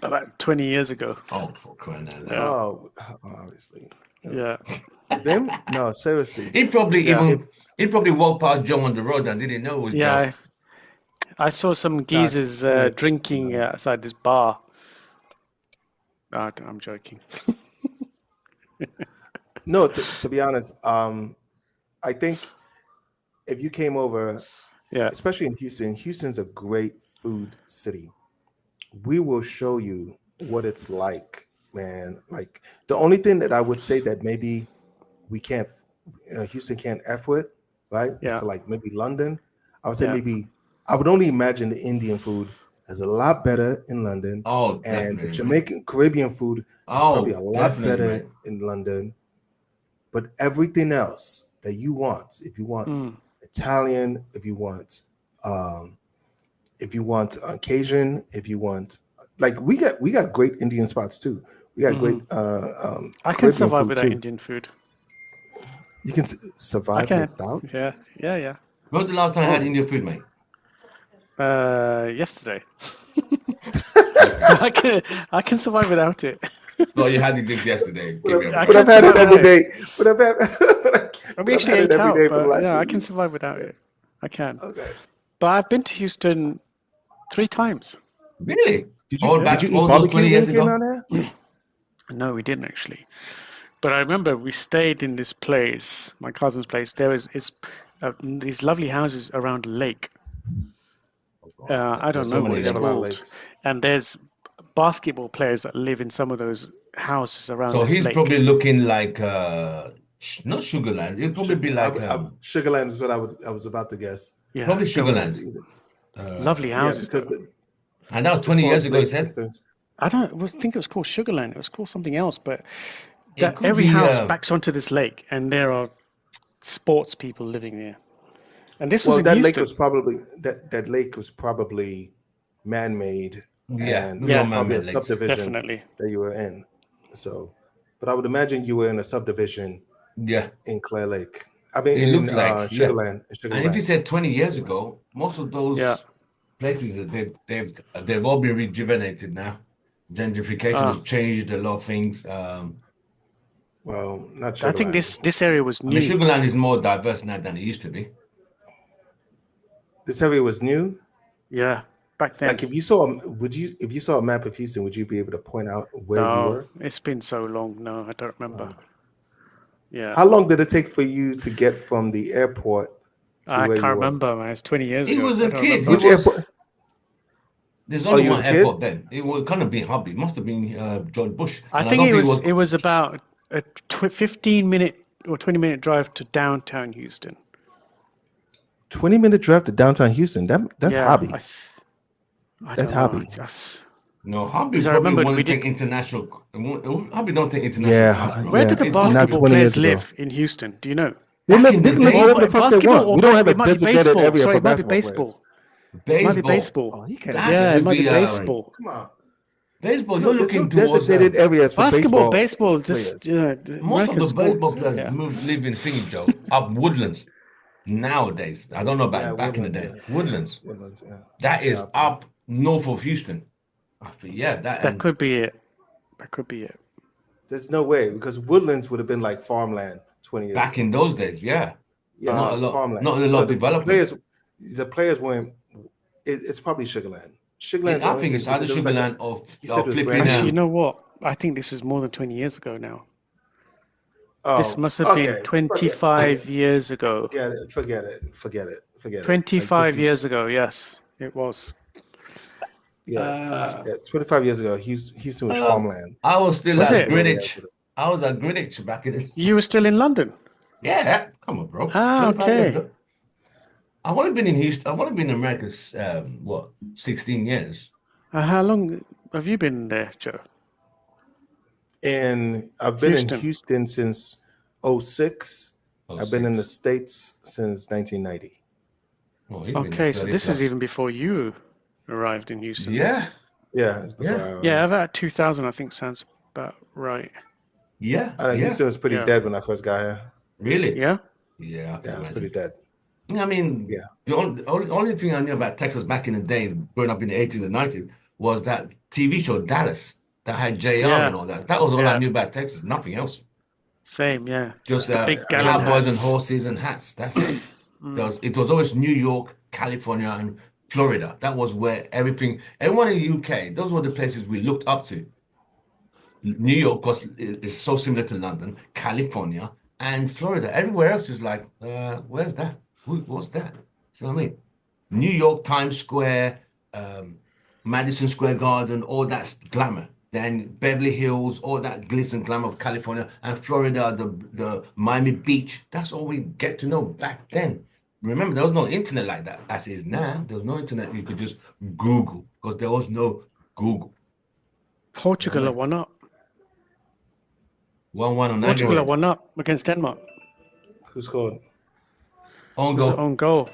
about 20 years ago. Oh, for crying out loud. Yeah. Oh, obviously. Yeah. Vim? No, seriously. He probably Yeah. he probably walked past Joe on the road and didn't know it was Yeah. Joe. I saw some geezers drinking outside this bar. I'm joking. No, to be honest, I think if you came over, Yeah. especially in Houston, Houston's a great food city. We will show you what it's like, man. Like, the only thing that I would say that maybe we can't, Houston can't F with, right? Yeah. So like maybe London, I would say Yeah. maybe, I would only imagine the Indian food is a lot better in London. Oh, And definitely. the Jamaican Caribbean food is probably a lot definitely, better man. in London. But everything else that you want, if you want Italian, if you want Cajun, if you want, like, we got great Indian spots too. We got great I can Caribbean survive food without too. Indian food. You can I survive can. without. Yeah. When was the last time you had Oh. Indian food, mate? Yesterday. Okay. I can survive without it. Well, you had it just yesterday. Give me a I But break. I've can had it survive every without it. day. But I've had. We But I've actually had it ate every out, day for the but last yeah, I week. can survive without it. I can. Okay. But I've been to Houston 3 times. Really? Did All you Yeah. did back, you eat all those barbecue 20 when years you came ago? down there? No, we didn't actually. But I remember we stayed in this place, my cousin's place. There is these lovely houses around a lake. I don't There's so know many what We it's have a lot of lakes. called. lakes. And there's basketball players that live in some of those houses around So this he's lake. probably looking like not Sugarland. It'll probably be like Sugarland is what I was about to guess. Yeah, probably Sugarland's Sugarland. either. lovely Yeah, houses because though. And that was as 20 far years as ago, you lakes said? concerns, I think it was called Sugarland. It was called something else, but It could every be house backs onto this lake, and there are sports people living there. And this was well, in that lake Houston. was probably that lake was probably man-made, yeah, and those are it's all Yeah, probably a man-made lakes. subdivision definitely. that you were in. So, but I would imagine you were in a subdivision Yeah. in Clear Lake. I mean, It in looked like, yeah. Sugarland, And if you Sugarland. said 20 years ago, most of Yeah. those places that they've all been rejuvenated now. Gentrification has changed a lot of things. Well, not I think Sugarland. this area was I mean, new. Sugarland is more diverse now than it used to be. This area was new. Yeah, back then. Like if you saw a map of Houston, would you be able to point out where you No, were? it's been so long. No, I don't remember. Yeah, How long did it take for you to get from the airport to I where you can't were? remember, man. It's 20 years He ago. was I a don't kid. remember. Which airport? There's Oh, only you was one a kid? airport then. It was kind of been Hobby. It must have been George Bush. I And I think don't think it was. it was about a 15-minute or 20-minute drive to downtown Houston. 20-minute drive to downtown Houston. That's Yeah, hobby. I That's don't know. hobby. No, Hobby Because I probably remember won't we take did. international. Hobby don't take international flights, bro. Where did the It's not basketball 20 players years ago. live in Houston? Do you know? They Back in they the can live day, wherever the fuck they basketball, want. or We don't have a it might be designated baseball. area Sorry, for it might be basketball players. baseball. It might be baseball. baseball. Oh, he can't. That Yeah, it would might be be baseball. Come on. baseball. You're There's no looking towards designated areas for Baseball, baseball just players. most of American the baseball sports. players Yeah. live in thingy, Joe, up Woodlands nowadays. I don't know Yeah, about back in the Woodlands. day. Yeah, Woodlands. Woodlands. Yeah, That is South. up north of Houston. I think, yeah, that That and could be it. That could be it. There's no way because Woodlands would have been like farmland 20 years back ago. in those days, yeah. Yeah, Not a lot, farmland. not a lot So of development. the players weren't. It's probably Sugarland. Sugarland's the I only think thing it's either because it was like Sugarland or, you said it was flipping brand Actually, you new. know what? I think this is more than 20 years ago now. This Oh, must have been okay. 25 years ago. Forget it. 25 years ago, yes, it was. Yeah. 25 years ago, Houston was farmland. I was still Was at it? Greenwich. I was at Greenwich back in the You were still in London? yeah. Come on, bro. Ah, 25 years okay. ago. I've only been in Houston. I've only been in America. 16 years. How long have you been there, Joe? And I've been in Houston. Houston since 06. I've been in the States since 1990. Oh, he's been there Okay, so 30 this plus. is even before you arrived in Houston. Yeah, Yeah, it's before Yeah, about 2000, I think sounds about right. yeah, I know yeah. Houston was pretty Yeah. dead when I first got here. Really? Yeah? Yeah, I can Yeah, it's imagine. pretty dead. I mean, Yeah. the only thing I knew about Texas back in the day, growing up in the 80s and 90s, was that TV show Dallas that had JR Yeah. and all that. That was all I Yeah. knew about Texas. Nothing else. Same, yeah. Just The big gallon cowboys and hats. horses and hats. That's it. It was always New York, California, and Florida. That was where everyone in the UK, those were the places we looked up to. New York, because it's so similar to London, California, and Florida. Everywhere else is like, where's that? What's that? See what I mean? New York, Times Square, Madison Square Garden, all that's glamour. Then Beverly Hills, all that glitz and glamour of California, and Florida, the Miami Beach. That's all we get to know back then. Remember, there was no internet like that as is now. There was no internet. You could just Google because there was no Google. Portugal are 1-up. 1-1 on Portugal are aggregate. 1-up against Denmark. Who scored? On It was an goal. own goal.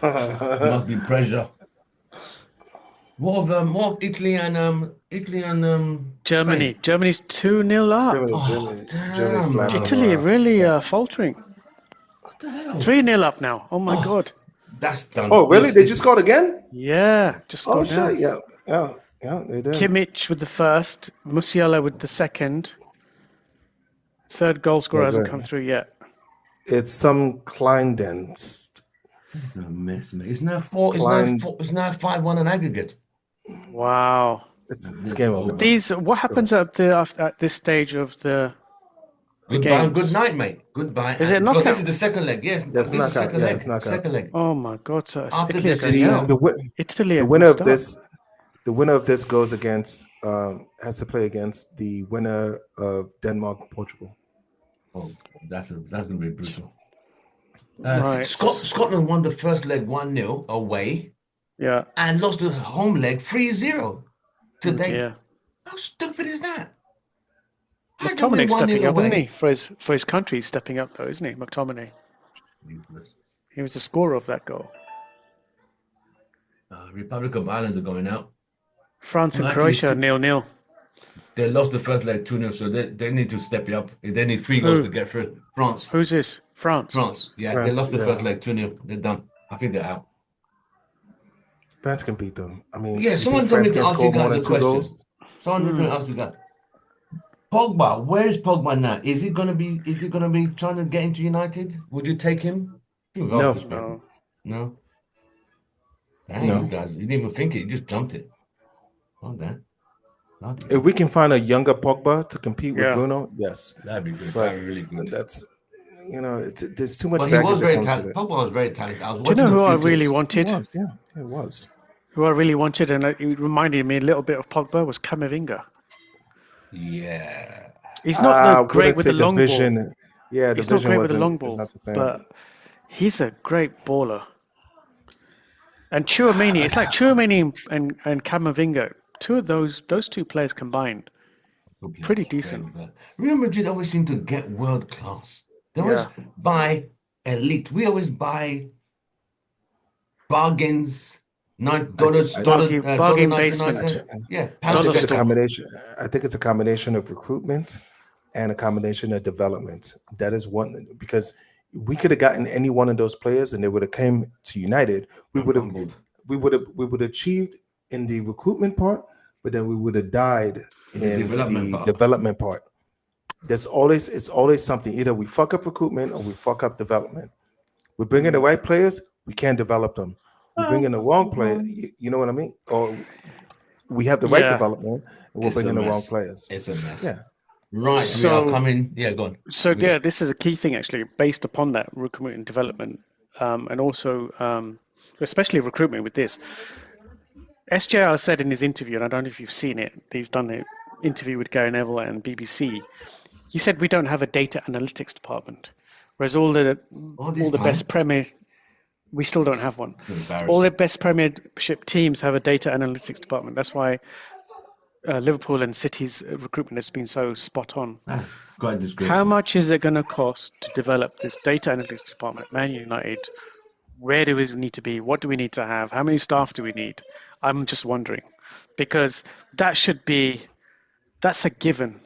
Must be pressure. What of Italy and Germany. Spain? Germany's 2-0 up. Oh Germany damn, slapped them Italy around. really faltering. what the hell? 3-0 up now. Oh my Oh, God. that's done. Oh, really? They just scored again? Yeah, just Oh, scored now. shit. Yeah, yeah, yeah. They did. Kimmich with the first, Musiala with the second. Third goal scorer That's hasn't right. come through yet. It's some Kleindienst. What a mess, man. It's now four. It's now Klein. four. It's now 5-1 an aggregate. Wow. It's It's game over. over. These, what happens at this stage of the Goodbye and good games? night, mate. Goodbye. Is it Because this is knockout? the second leg. Yes, Yes, this is knockout. second Yeah, it's leg. knockout. Second leg. Oh my God. So After Italy are this going is The out. the Italy the are winner messed of up. this goes against has to play against the winner of Denmark and Portugal. Oh, that's gonna be brutal. Right. Scotland won the first leg 1-0 away Yeah. and lost the home leg 3-0 today. Yeah. How stupid is that? How do you win McTominay's 1-0 stepping up, isn't he? away? For his country, he's stepping up though, isn't he? McTominay. He was the scorer of that goal. Republic of Ireland are going out. France and Well, actually, Croatia 0-0. they lost the first leg 2-0, so they need to step it up. They need 3 goals to Who? get through. France. Who's this? France. Yeah, they France, lost the yeah. first leg 2-0. They're done. I think they're out. France can beat them. I mean, Yeah, you someone think told me France to can ask you score more guys than a 2 goals? question. Someone told me to ask you guys. Pogba, where is Pogba now? Is he gonna be trying to get into United? Would you take him? You've asked No, this question. No. No? Dang, you no. guys, you didn't even think it, you just jumped it. Oh damn. Bloody If hell. we can find a younger Pogba to compete with Yeah. Bruno, yes. That'd be good. But That'd be really good. that's there's too much But he baggage was that very comes with talented. it. Pogba was very talented. I was Do you watching know a who I few really clips. It wanted? was, yeah, it was. Who I really wanted, and it reminded me a little bit of Pogba, was Camavinga. Yeah. He's not the I great wouldn't with say the the long ball. vision. Yeah, the He's not vision great with the wasn't. long It's ball, not the same. but he's a great baller. And Chouameni, it's like Chouameni and Camavinga. Two of those two players combined, Good players, pretty very decent. good players. Real Madrid always seem to get world class. They always Yeah. buy elite. We always buy bargains, dollar Bargain 99 basement. cents. Yeah, I pounds to think it's Dollar a get in. store. combination. I think it's a combination of recruitment and a combination of development. That is one because we could have gotten any one of those players and they would have came to United. We would have Humbled. we would have achieved in the recruitment part, but then we would have died The in development the part. development part. It's always something. Either we fuck up recruitment or we fuck up development. We bring in the right players, we can't develop them. We bring in the wrong player, you know what I mean? Or we have the right Yeah. development and we'll It's bring a in the wrong mess. players. It's a mess. Yeah. Right, we are So coming. Yeah, go on. So yeah, this is a key thing actually, based upon that recruitment and development, and also especially recruitment with this. SJR said in his interview, and I don't know if you've seen it. He's done an interview with Gary Neville and BBC. He said we don't have a data analytics department, whereas all the best Premier, we still don't have one. It's embarrassing. All the best Premiership teams have a data analytics department. That's why Liverpool and City's recruitment has been so spot on. That's quite disgraceful. How much is it going to cost to develop this data analytics department, Man United? Where do we need to be? What do we need to have? How many staff do we need? I'm just wondering, because that's a given.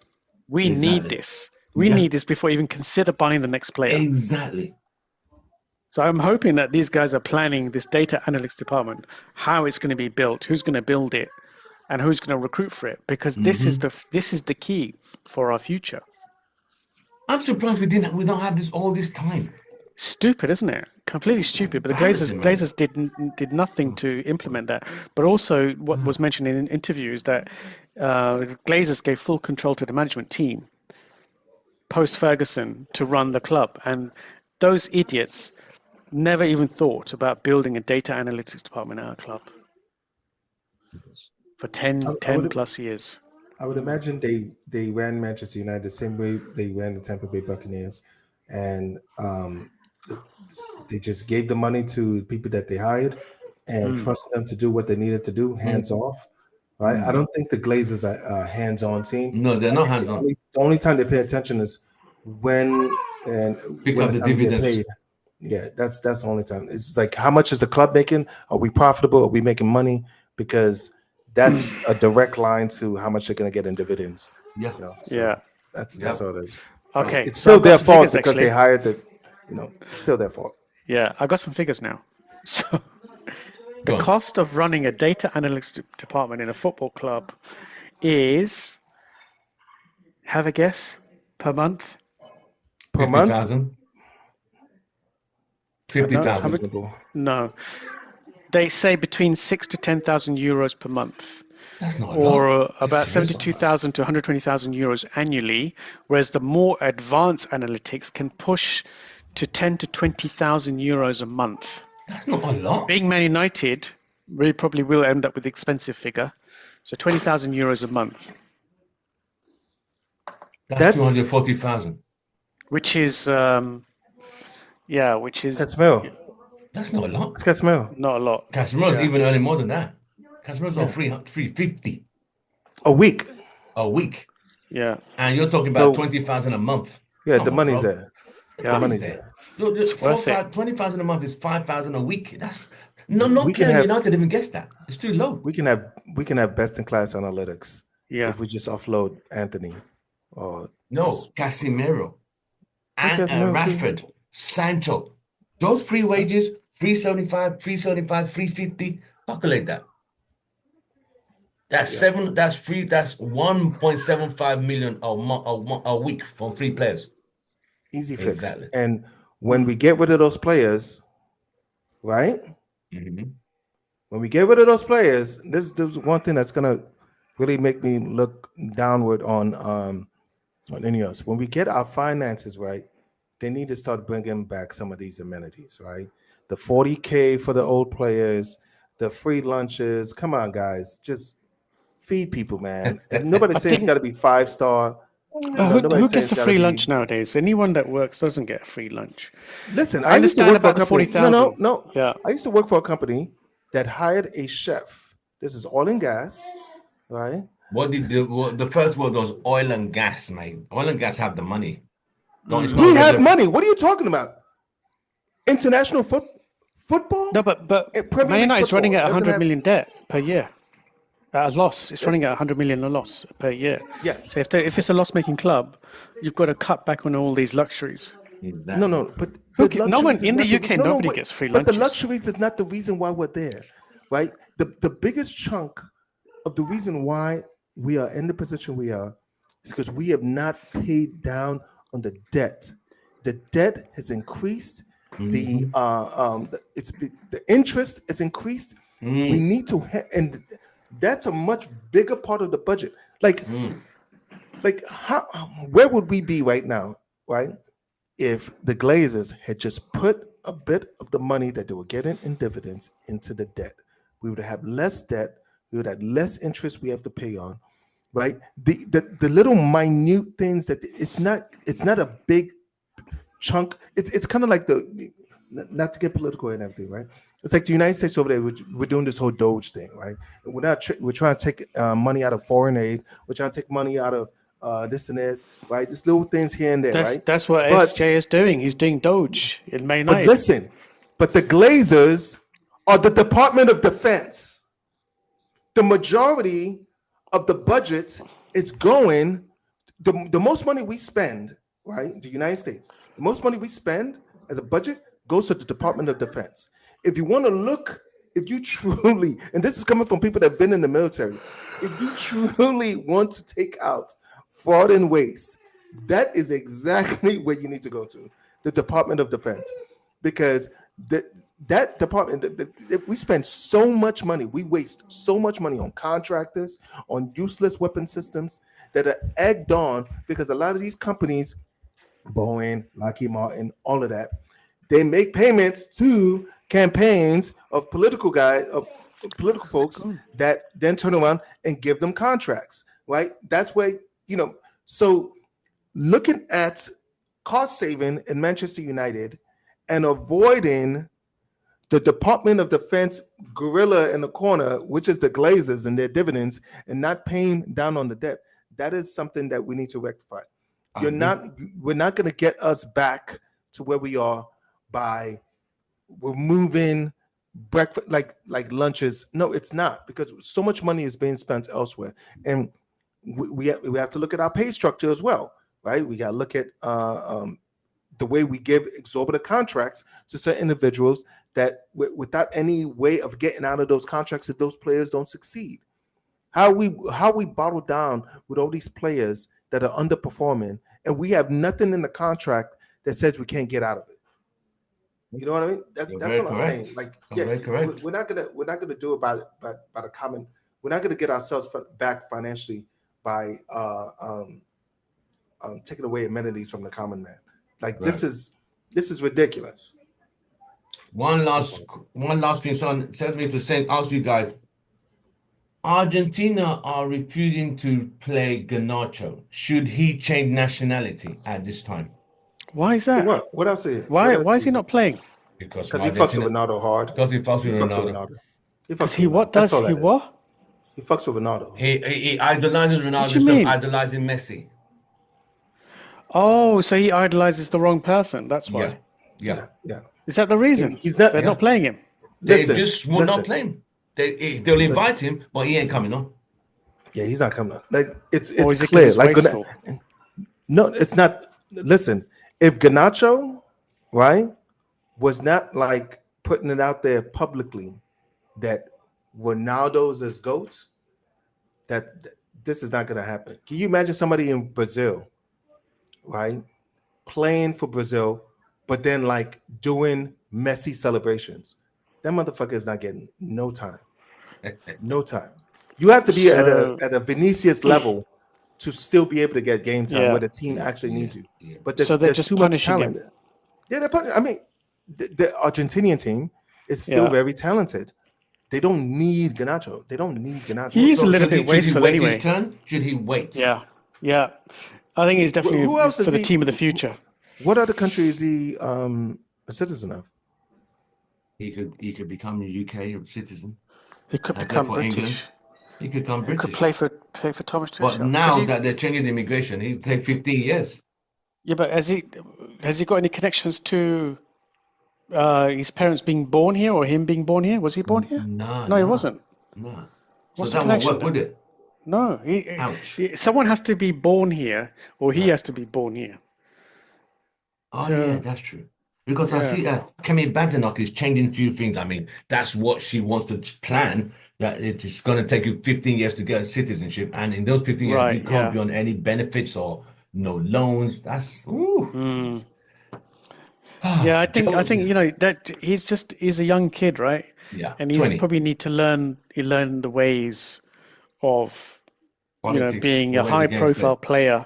We need Exactly. this. We Yeah. need this before even consider buying the next player. Exactly. So I'm hoping that these guys are planning this data analytics department, how it's going to be built, who's going to build it, and who's going to recruit for it, because this is the key for our future. I'm surprised we don't have this all this time. Stupid, isn't it? Completely stupid. But the embarrassing, man. Glazers did nothing to implement that. But also, what was mentioned in interviews that Glazers gave full control to the management team post Ferguson to run the club, and those idiots never even thought about building a data analytics department at our club for 10 plus years. I would imagine they ran Manchester United the same way they ran the Tampa Bay Buccaneers, and they just gave the money to people that they hired and trusted them to do what they needed to do, hands off. Right? I don't think the Glazers are a hands-on team. No, they're not hands-on. The only time they pay attention is when Pick up the it's time to get dividends. paid. Yeah, that's the only time. It's like, how much is the club making? Are we profitable? Are we making money? Because that's a direct line to how much they're going to get in dividends. Yeah. So that's all it is. Okay, It's so still I've got their some fault figures, because they actually. hired it's still their fault. Yeah, I got some figures now. So the Go on. cost of running a data analytics department in a football club is, have a guess, per month? Per month? 50,000. I think that's 50,000. reasonable. No. They say between 6 to 10,000 euros per month, That's not a or lot. about That's serious. 72,000 to 120,000 euros annually, whereas the more advanced analytics can push to 10 to 20,000 euros a month. That's not a lot. Being Man United, we probably will end up with the expensive figure. So 20,000 euros a month, That's 240,000. which is, which is Casemiro. That's not a lot. It's Casemiro. not a lot. Casemiro's Yeah. even earning more than that. Casemiro's on 350 A week. a week. Yeah. And you're talking about 20,000 a month. Yeah, Come the on, money's bro. there. The money's there. It's worth it. 20,000 a month is 5,000 a week. That's no We can player in have- United even gets that. It's too low. We can have best in class analytics Yeah. if we just offload Anthony or No, Casemiro and Casemiro too. Rashford, Sancho, those free wages, 375, 350. Calculate that. That's that's 1.75 million a week from 3 players. easy fix. Exactly. And when we get rid of those players, right? Mhm. When we get rid of those players, this is one thing that's gonna really make me look downward on any of us. When we get our finances right, they need to start bringing back some of these amenities, right? The 40K for the old players, the free lunches. Come on, guys, just feed people, man. And nobody says it's got to be 5-star. But nobody's who saying gets it's a gotta free be- lunch nowadays? Anyone that works doesn't get a free lunch. Listen, I I used to understand work for a about the company. 40,000. No. Yeah. I used to work for a company that hired a chef. This is oil and gas, right? What did the first word was oil and gas, mate? Oil and gas have the money. No, it's We not have regular. money. What are you talking about? International football? No, but Premier Man League United is running football at doesn't 100 have- million debt per year. At a loss. It's running at 100 million a loss per year. Yes. So if it's a loss-making club, you've got to cut back on all these luxuries. Exactly. No, but No one luxuries is in the not UK, nobody gets free But the lunches. luxuries is not the reason why we're there, right? The biggest chunk of the reason why we are in the position we are is because we have not paid down on the debt. The debt has increased. The interest has increased. We need to and that's a much bigger part of the budget. Like how where would we be right now, right? If the Glazers had just put a bit of the money that they were getting in dividends into the debt, we would have less debt. We would have less interest we have to pay on, right? The little minute things that it's not a big chunk. It's kind of like not to get political and everything, right? It's like the United States over there. We're doing this whole Doge thing, right? We're trying to take money out of foreign aid. We're trying to take money out of this and this, right? Just little things here and there, right? That's what SJ is doing. He's doing Doge in Man But United. listen, but the Glazers are the Department of Defense. The majority of the budget is going, the most money we spend, right? The United States, the most money we spend as a budget goes to the Department of Defense. If you want to look, if you truly, and this is coming from people that have been in the military, if you truly want to take out fraud and waste, that is exactly where you need to go to, the Department of Defense, because that department, we spend so much money, we waste so much money on contractors, on useless weapon systems that are egged on because a lot of these companies, Boeing, Lockheed Martin, all of that, they make payments to campaigns of political folks that then turn around and give them contracts, right? That's where, so looking at cost saving in Manchester United and avoiding the Department of Defense gorilla in the corner, which is the Glazers and their dividends, and not paying down on the debt, that is something that we need to rectify. We're not going to get us back to where we are by removing breakfast, like lunches. No, it's not, because so much money is being spent elsewhere, and we have to look at our pay structure as well, right? We got to look at the way we give exorbitant contracts to certain individuals that without any way of getting out of those contracts, if those players don't succeed. How we bottle down with all these players that are underperforming, and we have nothing in the contract that says we can't get out of it. You know what I mean? That's what I'm saying. Like, very correct. We're not gonna do it by the common. We're not gonna get ourselves back financially by taking away amenities from the common man. Like, this is ridiculous. One last thing, son, tells me to ask you guys. Argentina are refusing to play Garnacho. Should he change nationality at this time? Why is that? What else is Why is he not playing? Because he fucks with Ronaldo hard. Because he fucks with Ronaldo. Because he what does he what? He fucks with Ronaldo. He idolizes Ronaldo instead of idolizing Messi. Oh, so he idolizes the wrong person. That's why. Yeah. Is that the reason? They're not playing him. They just will not play him. They'll invite him, but he ain't coming on. Yeah, he's not coming on. Like, it's clear. Like, no, it's not. Listen, if Garnacho, right, was not like putting it out there publicly that Ronaldo's his GOAT, that this is not going to happen. Can you imagine somebody in Brazil, right, playing for Brazil, but then like doing Messi celebrations? That motherfucker is not getting no time. No time. You have to be at a Vinicius level to still be able to get game time where the team actually needs you. But there's too much talent. Yeah, they're punishing. I mean, the Argentinian team is still very talented. They don't need Garnacho. He's a little bit wasteful anyway. His turn? Should he wait? Yeah. I think he's definitely for the team of the future. What other country is he a citizen of? He could become a UK citizen. He could become British. England. He could become British. He could play for Thomas Tuchel. But now that they're changing the immigration, he'll take 15 years. Yeah, but has he got any connections to his parents being born here or him being born here? Was he born here? No, he wasn't. No. What's so the that connection? Won't work, would it? No. Ouch. Someone has to be born here, or he has to be born here. Oh, yeah, that's true. Because I see Kemi Badenoch is changing a few things. I mean, that's what she wants to plan, that it's going to take you 15 years to get citizenship. And in those 15 years, you can't be on any benefits or no loans. That's... Yeah, I think that he's a young kid, right? Yeah. And he's probably need to learn the ways of politics, being a high profile player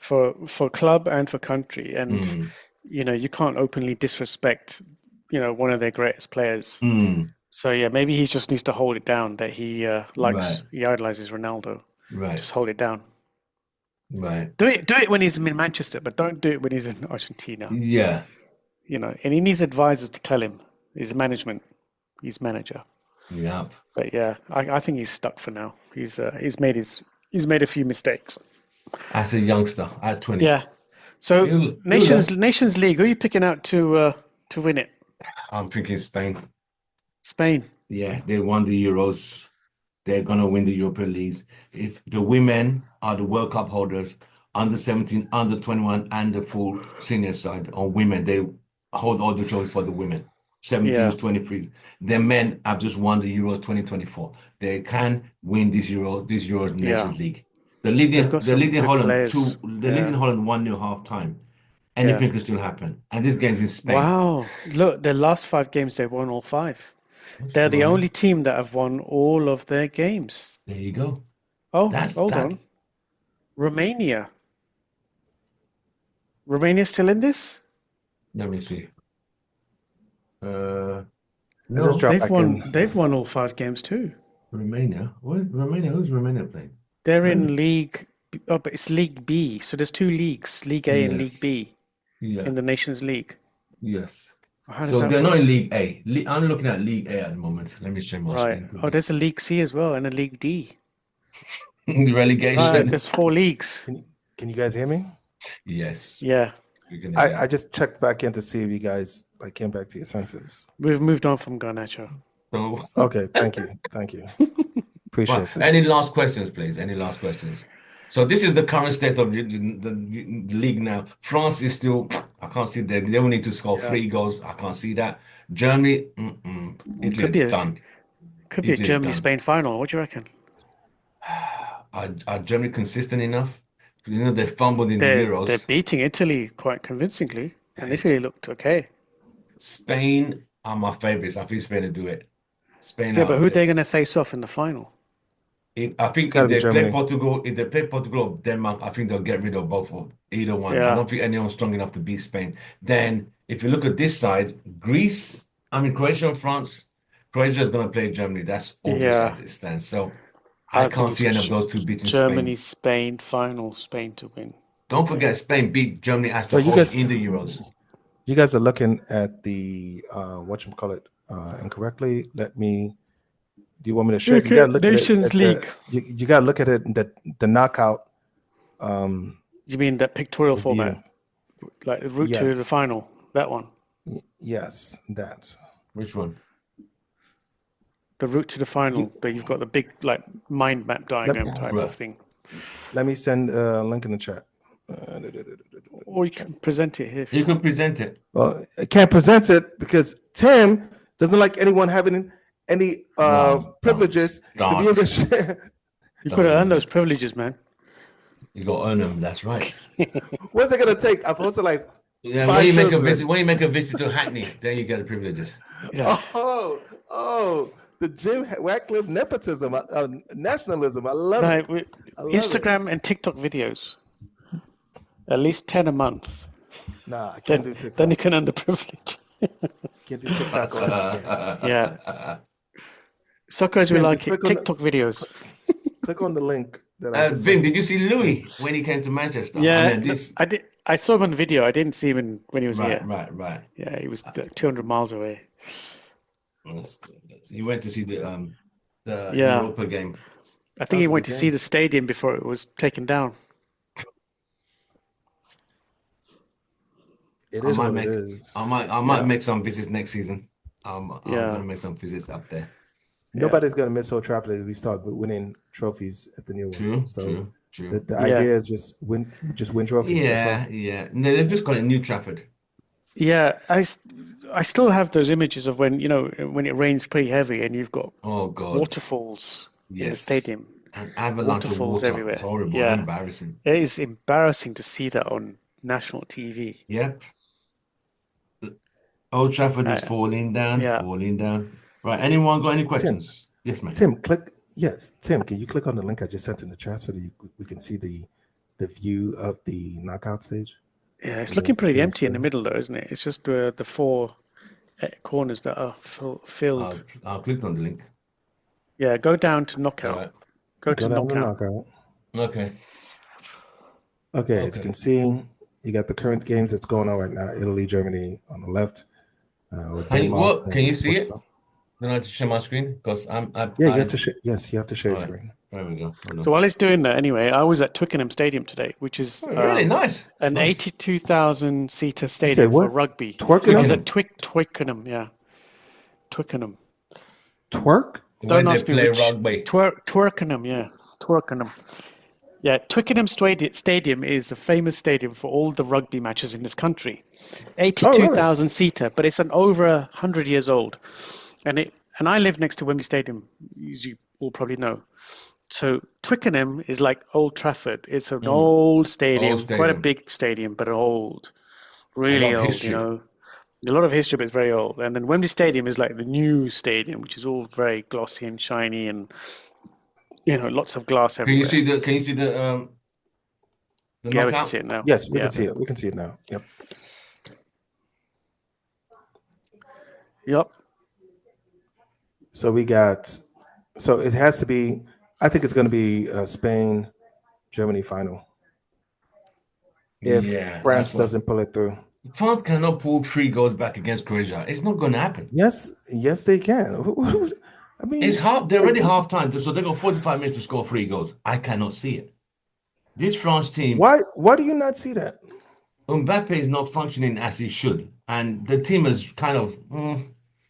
for club and for country. And you can't openly disrespect one of their greatest players. So yeah, maybe he just needs to hold it down that he he idolizes Ronaldo. Right. Just hold it down. Right. Do it when he's in Manchester, but don't do it when he's in Argentina. Yeah. And he needs advisors to tell him, his management, his manager. Yeah. But yeah, I think he's stuck for now. He's made a few mistakes. As a youngster at 20. Yeah. So Nations League, who are you picking out to win it? I'm thinking Spain. Spain. Yeah, they won the Euros. They're gonna win the European leagues. If the women are the World Cup holders, under 17, under 21, and the full senior side on women, they hold all the trophies for the women. 17 to 23. The men have just won the Euros 2024. They can win this Euros Nations League. The leading Holland 1-0 half time. Anything could still happen. And this game's in Spain. Wow. Look, their last 5 games, they've won all 5. They're the only team that have won all of their games. There you go. Oh, hold on. Romania. Romania's still in this? Let me see. No, they've won all 5 games too. Romania? Who's Romania playing? They're in League... Oh, but it's League B. So there's 2 leagues, League A and League B in the Nations League. Yes. So they're not in League A. I'm looking at League A at the moment. Let me check my screen. Oh, there's a League C as well and a League D. The relegation. There's 4 leagues. Can you guys hear me? Yes. Yeah. I just checked back in to see if you guys like came back to your senses. We've moved on from Garnacho. So, Okay, thank you. Appreciate right. that. Any last questions, please? Any last questions? So this is the current state of the league now. France is still, I can't see that. They will need to score 3 goals. I can't see that. Germany, Italy Could be are a done. Could be a Italy is done. Germany-Spain final. What do you reckon? Are Germany consistent enough? You know, they fumbled in the They're Euros. beating Italy quite convincingly, and Italy looked okay. Spain are my favorites. I think Spain will do it. Spain Yeah, but who are are. they going to face off in the final? I think It's gotta be Germany. If they play Portugal or Denmark, I think they'll get rid of either one. I Yeah. don't think anyone's strong enough to beat Spain. Then, if you look at this side, Croatia and France. Croatia is going to play Germany. That's obvious Yeah. as it stands. So I I think can't it's see any of those two beating Germany, Spain. Spain final, Spain to win. Don't forget, Spain beat Germany as the But you host guys- in the Euros. You guys are looking at the whatchamacallit incorrectly. Do you want me to share? You gotta look Nations at it, League. You gotta look at it the knockout. You mean that pictorial Review. format, like the route to Yes. the final? That one. Yes, that. Which one? The route to the final. That you've got the big like mind map diagram type Right. of thing. Let me send a link in the chat. Or you can present it here. If You can present it. Well, I can't present it because Tim doesn't like anyone having any privileges to be able to share. You've got to earn those privileges, man. You got to earn them. That's right. What's it gonna take? I'm supposed to like. Yeah, 5 when you make a shows visit, when you make a visit to Hackney, then you get the privileges. Yeah. Oh, the Jim Ratcliffe nepotism, nationalism. I love No, it. I love Instagram and TikTok videos. At least 10 a month. It. Nah, I can't do TikTok. Then you can earn the privilege. Can't do TikTok on this game. Yeah. Soccer we Tim, like just it. click on the- TikTok videos. Click on the link that I just Vin, sent. did you see Louis when he came to Manchester? Yeah, I mean, this. I did. I saw him on video. I didn't see him when he was here. Right. Yeah, he was 200 miles away. That's good. You went to see the Yeah. Europa game. I think he was a went good to see game. the stadium before it was taken down. It I is might what make. it is. I might make some visits next season. I'm Yeah. gonna make some visits up there. Nobody's gonna miss Old Trafford if we start winning trophies at the new one. True. So True. the Yeah. idea is just win trophies. That's all. Yeah. No, they've just got a new Trafford. Yeah, I still have those images of when when it rains pretty heavy and you've got Oh God. waterfalls in the Yes. stadium. An avalanche of Waterfalls water. everywhere. It's horrible. Yeah. Embarrassing. It is embarrassing to see that on national TV. Yep. Old Trafford is Uh, falling down. yeah. Falling down. Right. Anyone got any questions? Yes, mate. Tim, Tim, can you click on the link I just sent in the chat so that we can see the view of the knockout stage? Yeah, it's Yeah, looking pretty it's empty in the good. middle, though, isn't it? It's just the 4 corners that are filled. I'll click on the link. Yeah, go down to knockout. All right. Go to Go down to knockout. knockout. Okay. Okay, as you Okay. can see, you got the current games that's going on right now. Italy, Germany on the left. With Denmark Can you and see it? Portugal. Then I have to share my screen because Yeah, you have to share. Yes, you have to share your All right. screen. There we go. Hold on. So while it's doing that, anyway, I was at Twickenham Stadium today, which is Oh, really nice. an Nice. 82,000 seater said stadium for what? rugby. Twickenham? I was at Twickenham, yeah. Twickenham. Twerk? Where Don't they ask me play which. rugby. Twickenham, yeah. Twickenham. Yeah, Twickenham Stadium is a famous stadium for all the rugby matches in this country. 82,000 seater, but it's over 100 years old. And I live next to Wembley Stadium, as you all probably know. So Twickenham is like Old Trafford. It's an old stadium, quite a stadium. big stadium, but old, really of old, history. A lot of history, but it's very old. And then Wembley Stadium is like the new stadium, which is all very glossy and shiny and lots of glass Can you everywhere. see the Yeah, we can knockout? see it now. Yes, we Yeah. can see it. We can see it now. Yep. Yep. So we got. So it has to be. I think it's going to be Spain, Germany final. If Yeah, France that's what- doesn't pull it through. France cannot pull 3 goals back against Croatia. It's not going to happen. Yes, they can. I mean, It's they're already half time, so they got 45 minutes to score 3 goals. I cannot see it. This France team, why do you not see that? Mbappe is not functioning as he should, and the team is kind of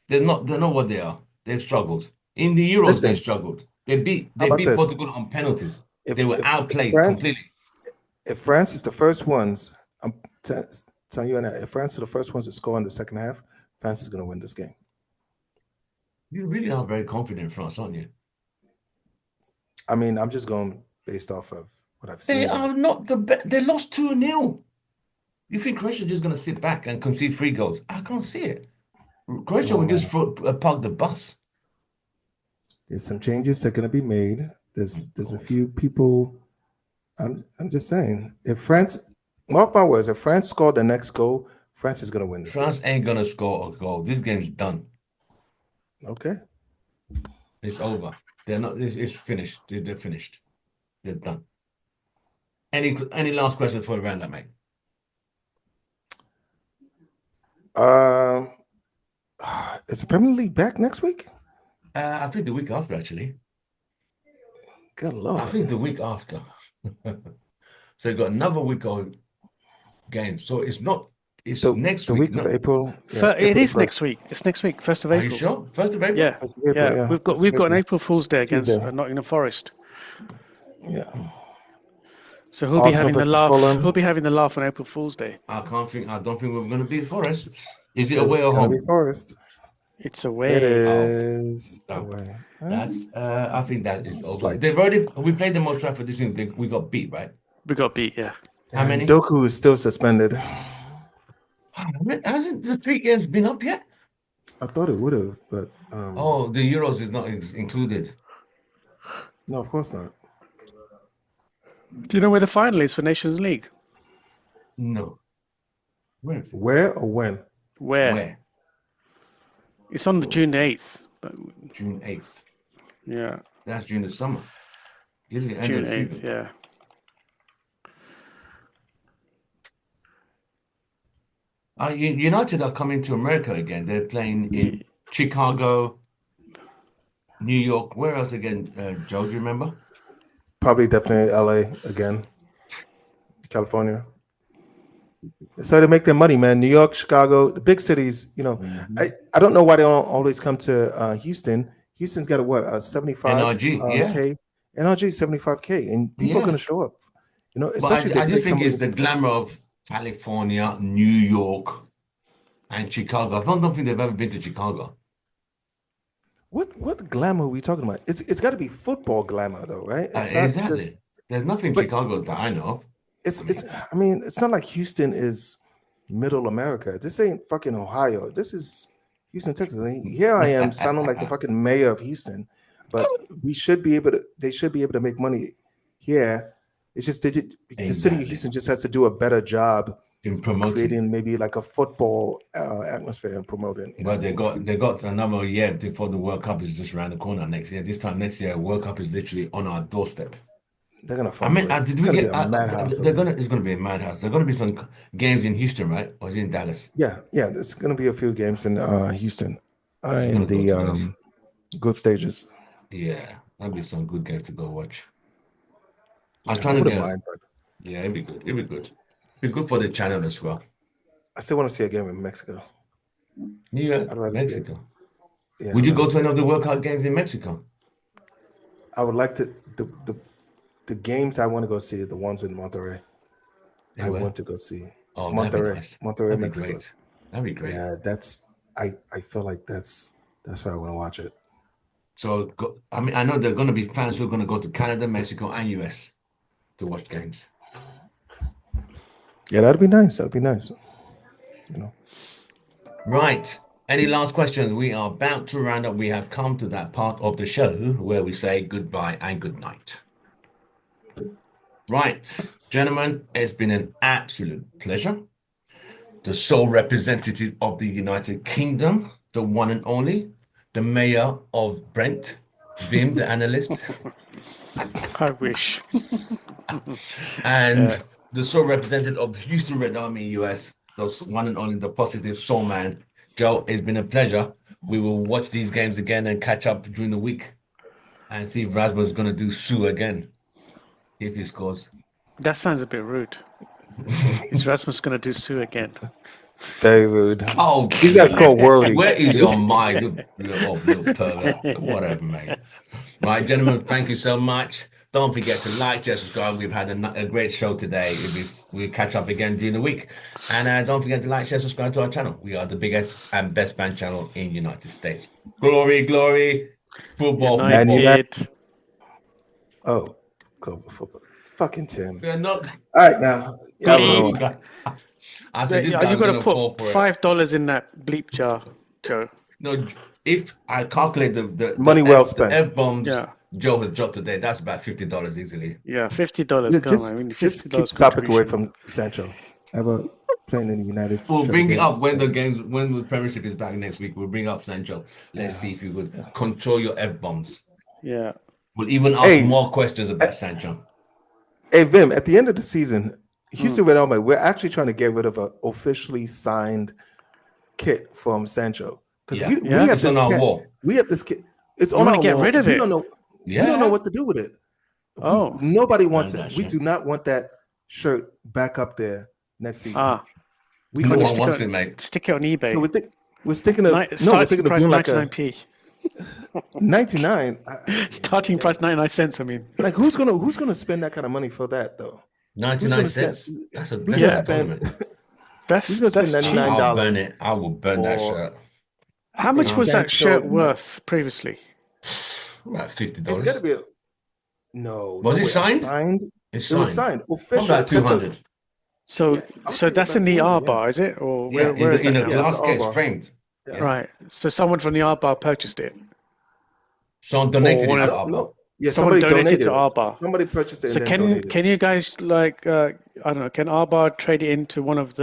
they're not what they are. They've struggled. In the Euros, they Listen, struggled. They beat how they about beat this? Portugal on penalties. If They were if if outplayed France completely. if France is the first ones, I'm t telling you that if France are the first ones to score in the second half, France is going to win this game. You really are very confident in France, aren't you? I mean, I'm just going based off of what I've They seen. are not the best. They lost 2-0. You think Croatia is just going to sit back and concede 3 goals? I can't see it. Croatia No, will just man. park the bus. There's some changes that are going to be made. There's a God. few people. I'm just saying, if France, mark my words, if France scored the next goal, France is going to win this game. France ain't going to score a goal. This game's done. Okay. It's over. They're not. It's finished. They're finished. They're done. Any last question before we round up, mate? Um, is the Premier League back next week? I think the week after, actually. Good I Lord. think the week after. So you got another week of games. So it's not. It's next The week. week of No. April. Yeah, It April is 1st. next week. It's next week, 1st of Are you April. sure? 1st of April? Yeah, 1st of April, yeah. We've 1st of got an April. April Fool's Day against Tuesday. Nottingham Forest. Yeah. So he'll be Arsenal having the versus laugh. Fulham. He'll be having the laugh on April Fool's Day. I don't think we're going to beat Forest. Is it away It's or going to be home? Forest. It's It away. is Okay. away. That's. I think that is over. Slight. We played them Old Trafford this week. We got beat, right? We got beat. Yeah. How And many? Doku is still suspended. Hasn't the 3 games been up yet? I thought it would have, but Oh, the Euros is not included. no, of course not. Do you know where the final is for Nations League? No. Where is it? Where or when? Where? It's on the June 8th. But June 8th. yeah, That's during the summer. This is the end June of the 8th. season. Yeah. United are coming to America again. They're playing in Chicago, New York. Where else again, Joe? Do you remember? Probably definitely LA again. California. So they make their money, man. New York, Chicago, the big cities, I don't know why they don't always come to Houston. Houston's got a 75 NRG, yeah. K. NRG 75K, and people are Yeah. going to show up. But Especially I they just play think it's somebody. the glamour of California, New York, and Chicago. I don't think they've ever been to Chicago. What glamour are we talking about? It's got to be football glamour, though, right? It's not Exactly. just. There's nothing in But Chicago that I know of. it's. I mean, it's not like Houston is middle America. This ain't fucking Ohio. This is Houston, Texas. And here I am sounding like the fucking mayor of Houston, but we should be able to. They should be able to make money here. It's just the city of Exactly. Houston just has to do a better job In promoting. creating maybe like a football atmosphere and promoting. But they got another year before the World Cup is just around the corner next year. This time next year, World Cup is literally on our doorstep. They're gonna I fumble mean, it. did It's we gonna get? be a madhouse. It's gonna be a madhouse. There are gonna be some games in Houston, right? Or is it in Dallas? Yeah. There's gonna be a few games in Houston I'm in gonna go to those. the group stages. Yeah, that'll be some good games to go watch. I'm I trying to wouldn't get. mind, but Yeah, it'd be good. It'd be good. Be good for the channel as well. I still want to see a game in Mexico. New York, I'd rather see it. Mexico. Yeah, Would I'd you rather go see to any it. of the World Cup games in Mexico? I would like to the games I want to go see are the ones in Monterrey. I Anywhere? want to go see Oh, that'd be Monterrey, nice. Monterrey, That'd be Mexico. great. That'd be great. Yeah, I feel like that's why I want to watch it. So, I mean, I know there are going to be fans who are going to go to Canada, Mexico, and US to watch games. Yeah, that'd be nice. That'd be nice. Right. Any last questions? We are about to round up. We have come to that part of the show where we say goodbye and good night. Right, gentlemen, it's been an absolute pleasure. The sole representative of the United Kingdom, the one and only, the mayor of Brent, Vim, the analyst, I wish. and the sole representative of Houston Red Army US, the one and only, the positive soul man. Joe, it's been a pleasure. We will watch these games again and catch up during the week and see if Rasmus is going to do Sue again if he scores. That sounds a bit rude. Is Rasmus going to do Sue again? Very rude. Oh, These guys called worldly. where is your mind, little pervert? Whatever, mate. Right, gentlemen, thank you so much. Don't forget to like, share, subscribe. We've had a great show today. We'll catch up again during the week. And don't forget to like, share, subscribe to our channel. We are the biggest and best fan channel in United States. Glory, glory, football, United. Oh, football. Fucking Tim. We're not. All right, now. I said this Are guy's you going to fall put for it. $5 in that bleep jar, Joe? No, if I calculate the Money well spent. the F-bombs Yeah. Joe has dropped today, that's about $50 easily. Yeah, $50. Just keep the topic away from Sancho. How about playing in the United? We'll bring it up when the Premiership is back next week. We'll bring up Sancho. Let's see if you could control your F-bombs. Yeah. We'll even ask more questions about Sancho. Hey, Vim, at the end of the season, Houston Red Helmet, we're actually trying to get rid of an officially signed kit from Sancho. Because we have this on our kit. wall. We have this kit. It's You on want our to get wall. rid of We it? don't know. Yeah. We don't know what to do with it. Oh. Nobody wants it. We Shit. do not want that shirt back up there next season. No one wants it, mate. Stick it on eBay. So we're thinking of starting price doing like 99p. 99. Starting price 99 cents. I mean, Like who's gonna spend that kind of money for that though? 99 cents. That's a Who's gonna spend? That's gonna spend cheap. $99? I'll burn it. I will burn that shirt. How much was that Sancho- shirt worth previously? About $50. It's gotta be no. Was it way. signed? It's It was signed. signed. Official. About 200. So, I'm so thinking that's in about the 200, R yeah. bar, is it? Or Yeah, where is in that a now? glass the case, R-bar. framed. Yeah. Right. So someone from the R bar purchased it. Someone donated Or it one to of- Arba. Yeah, Someone somebody donated donated to it. R-bar. Somebody purchased it So and then donated it. can you guys like I don't know? Can R bar trade it into one of the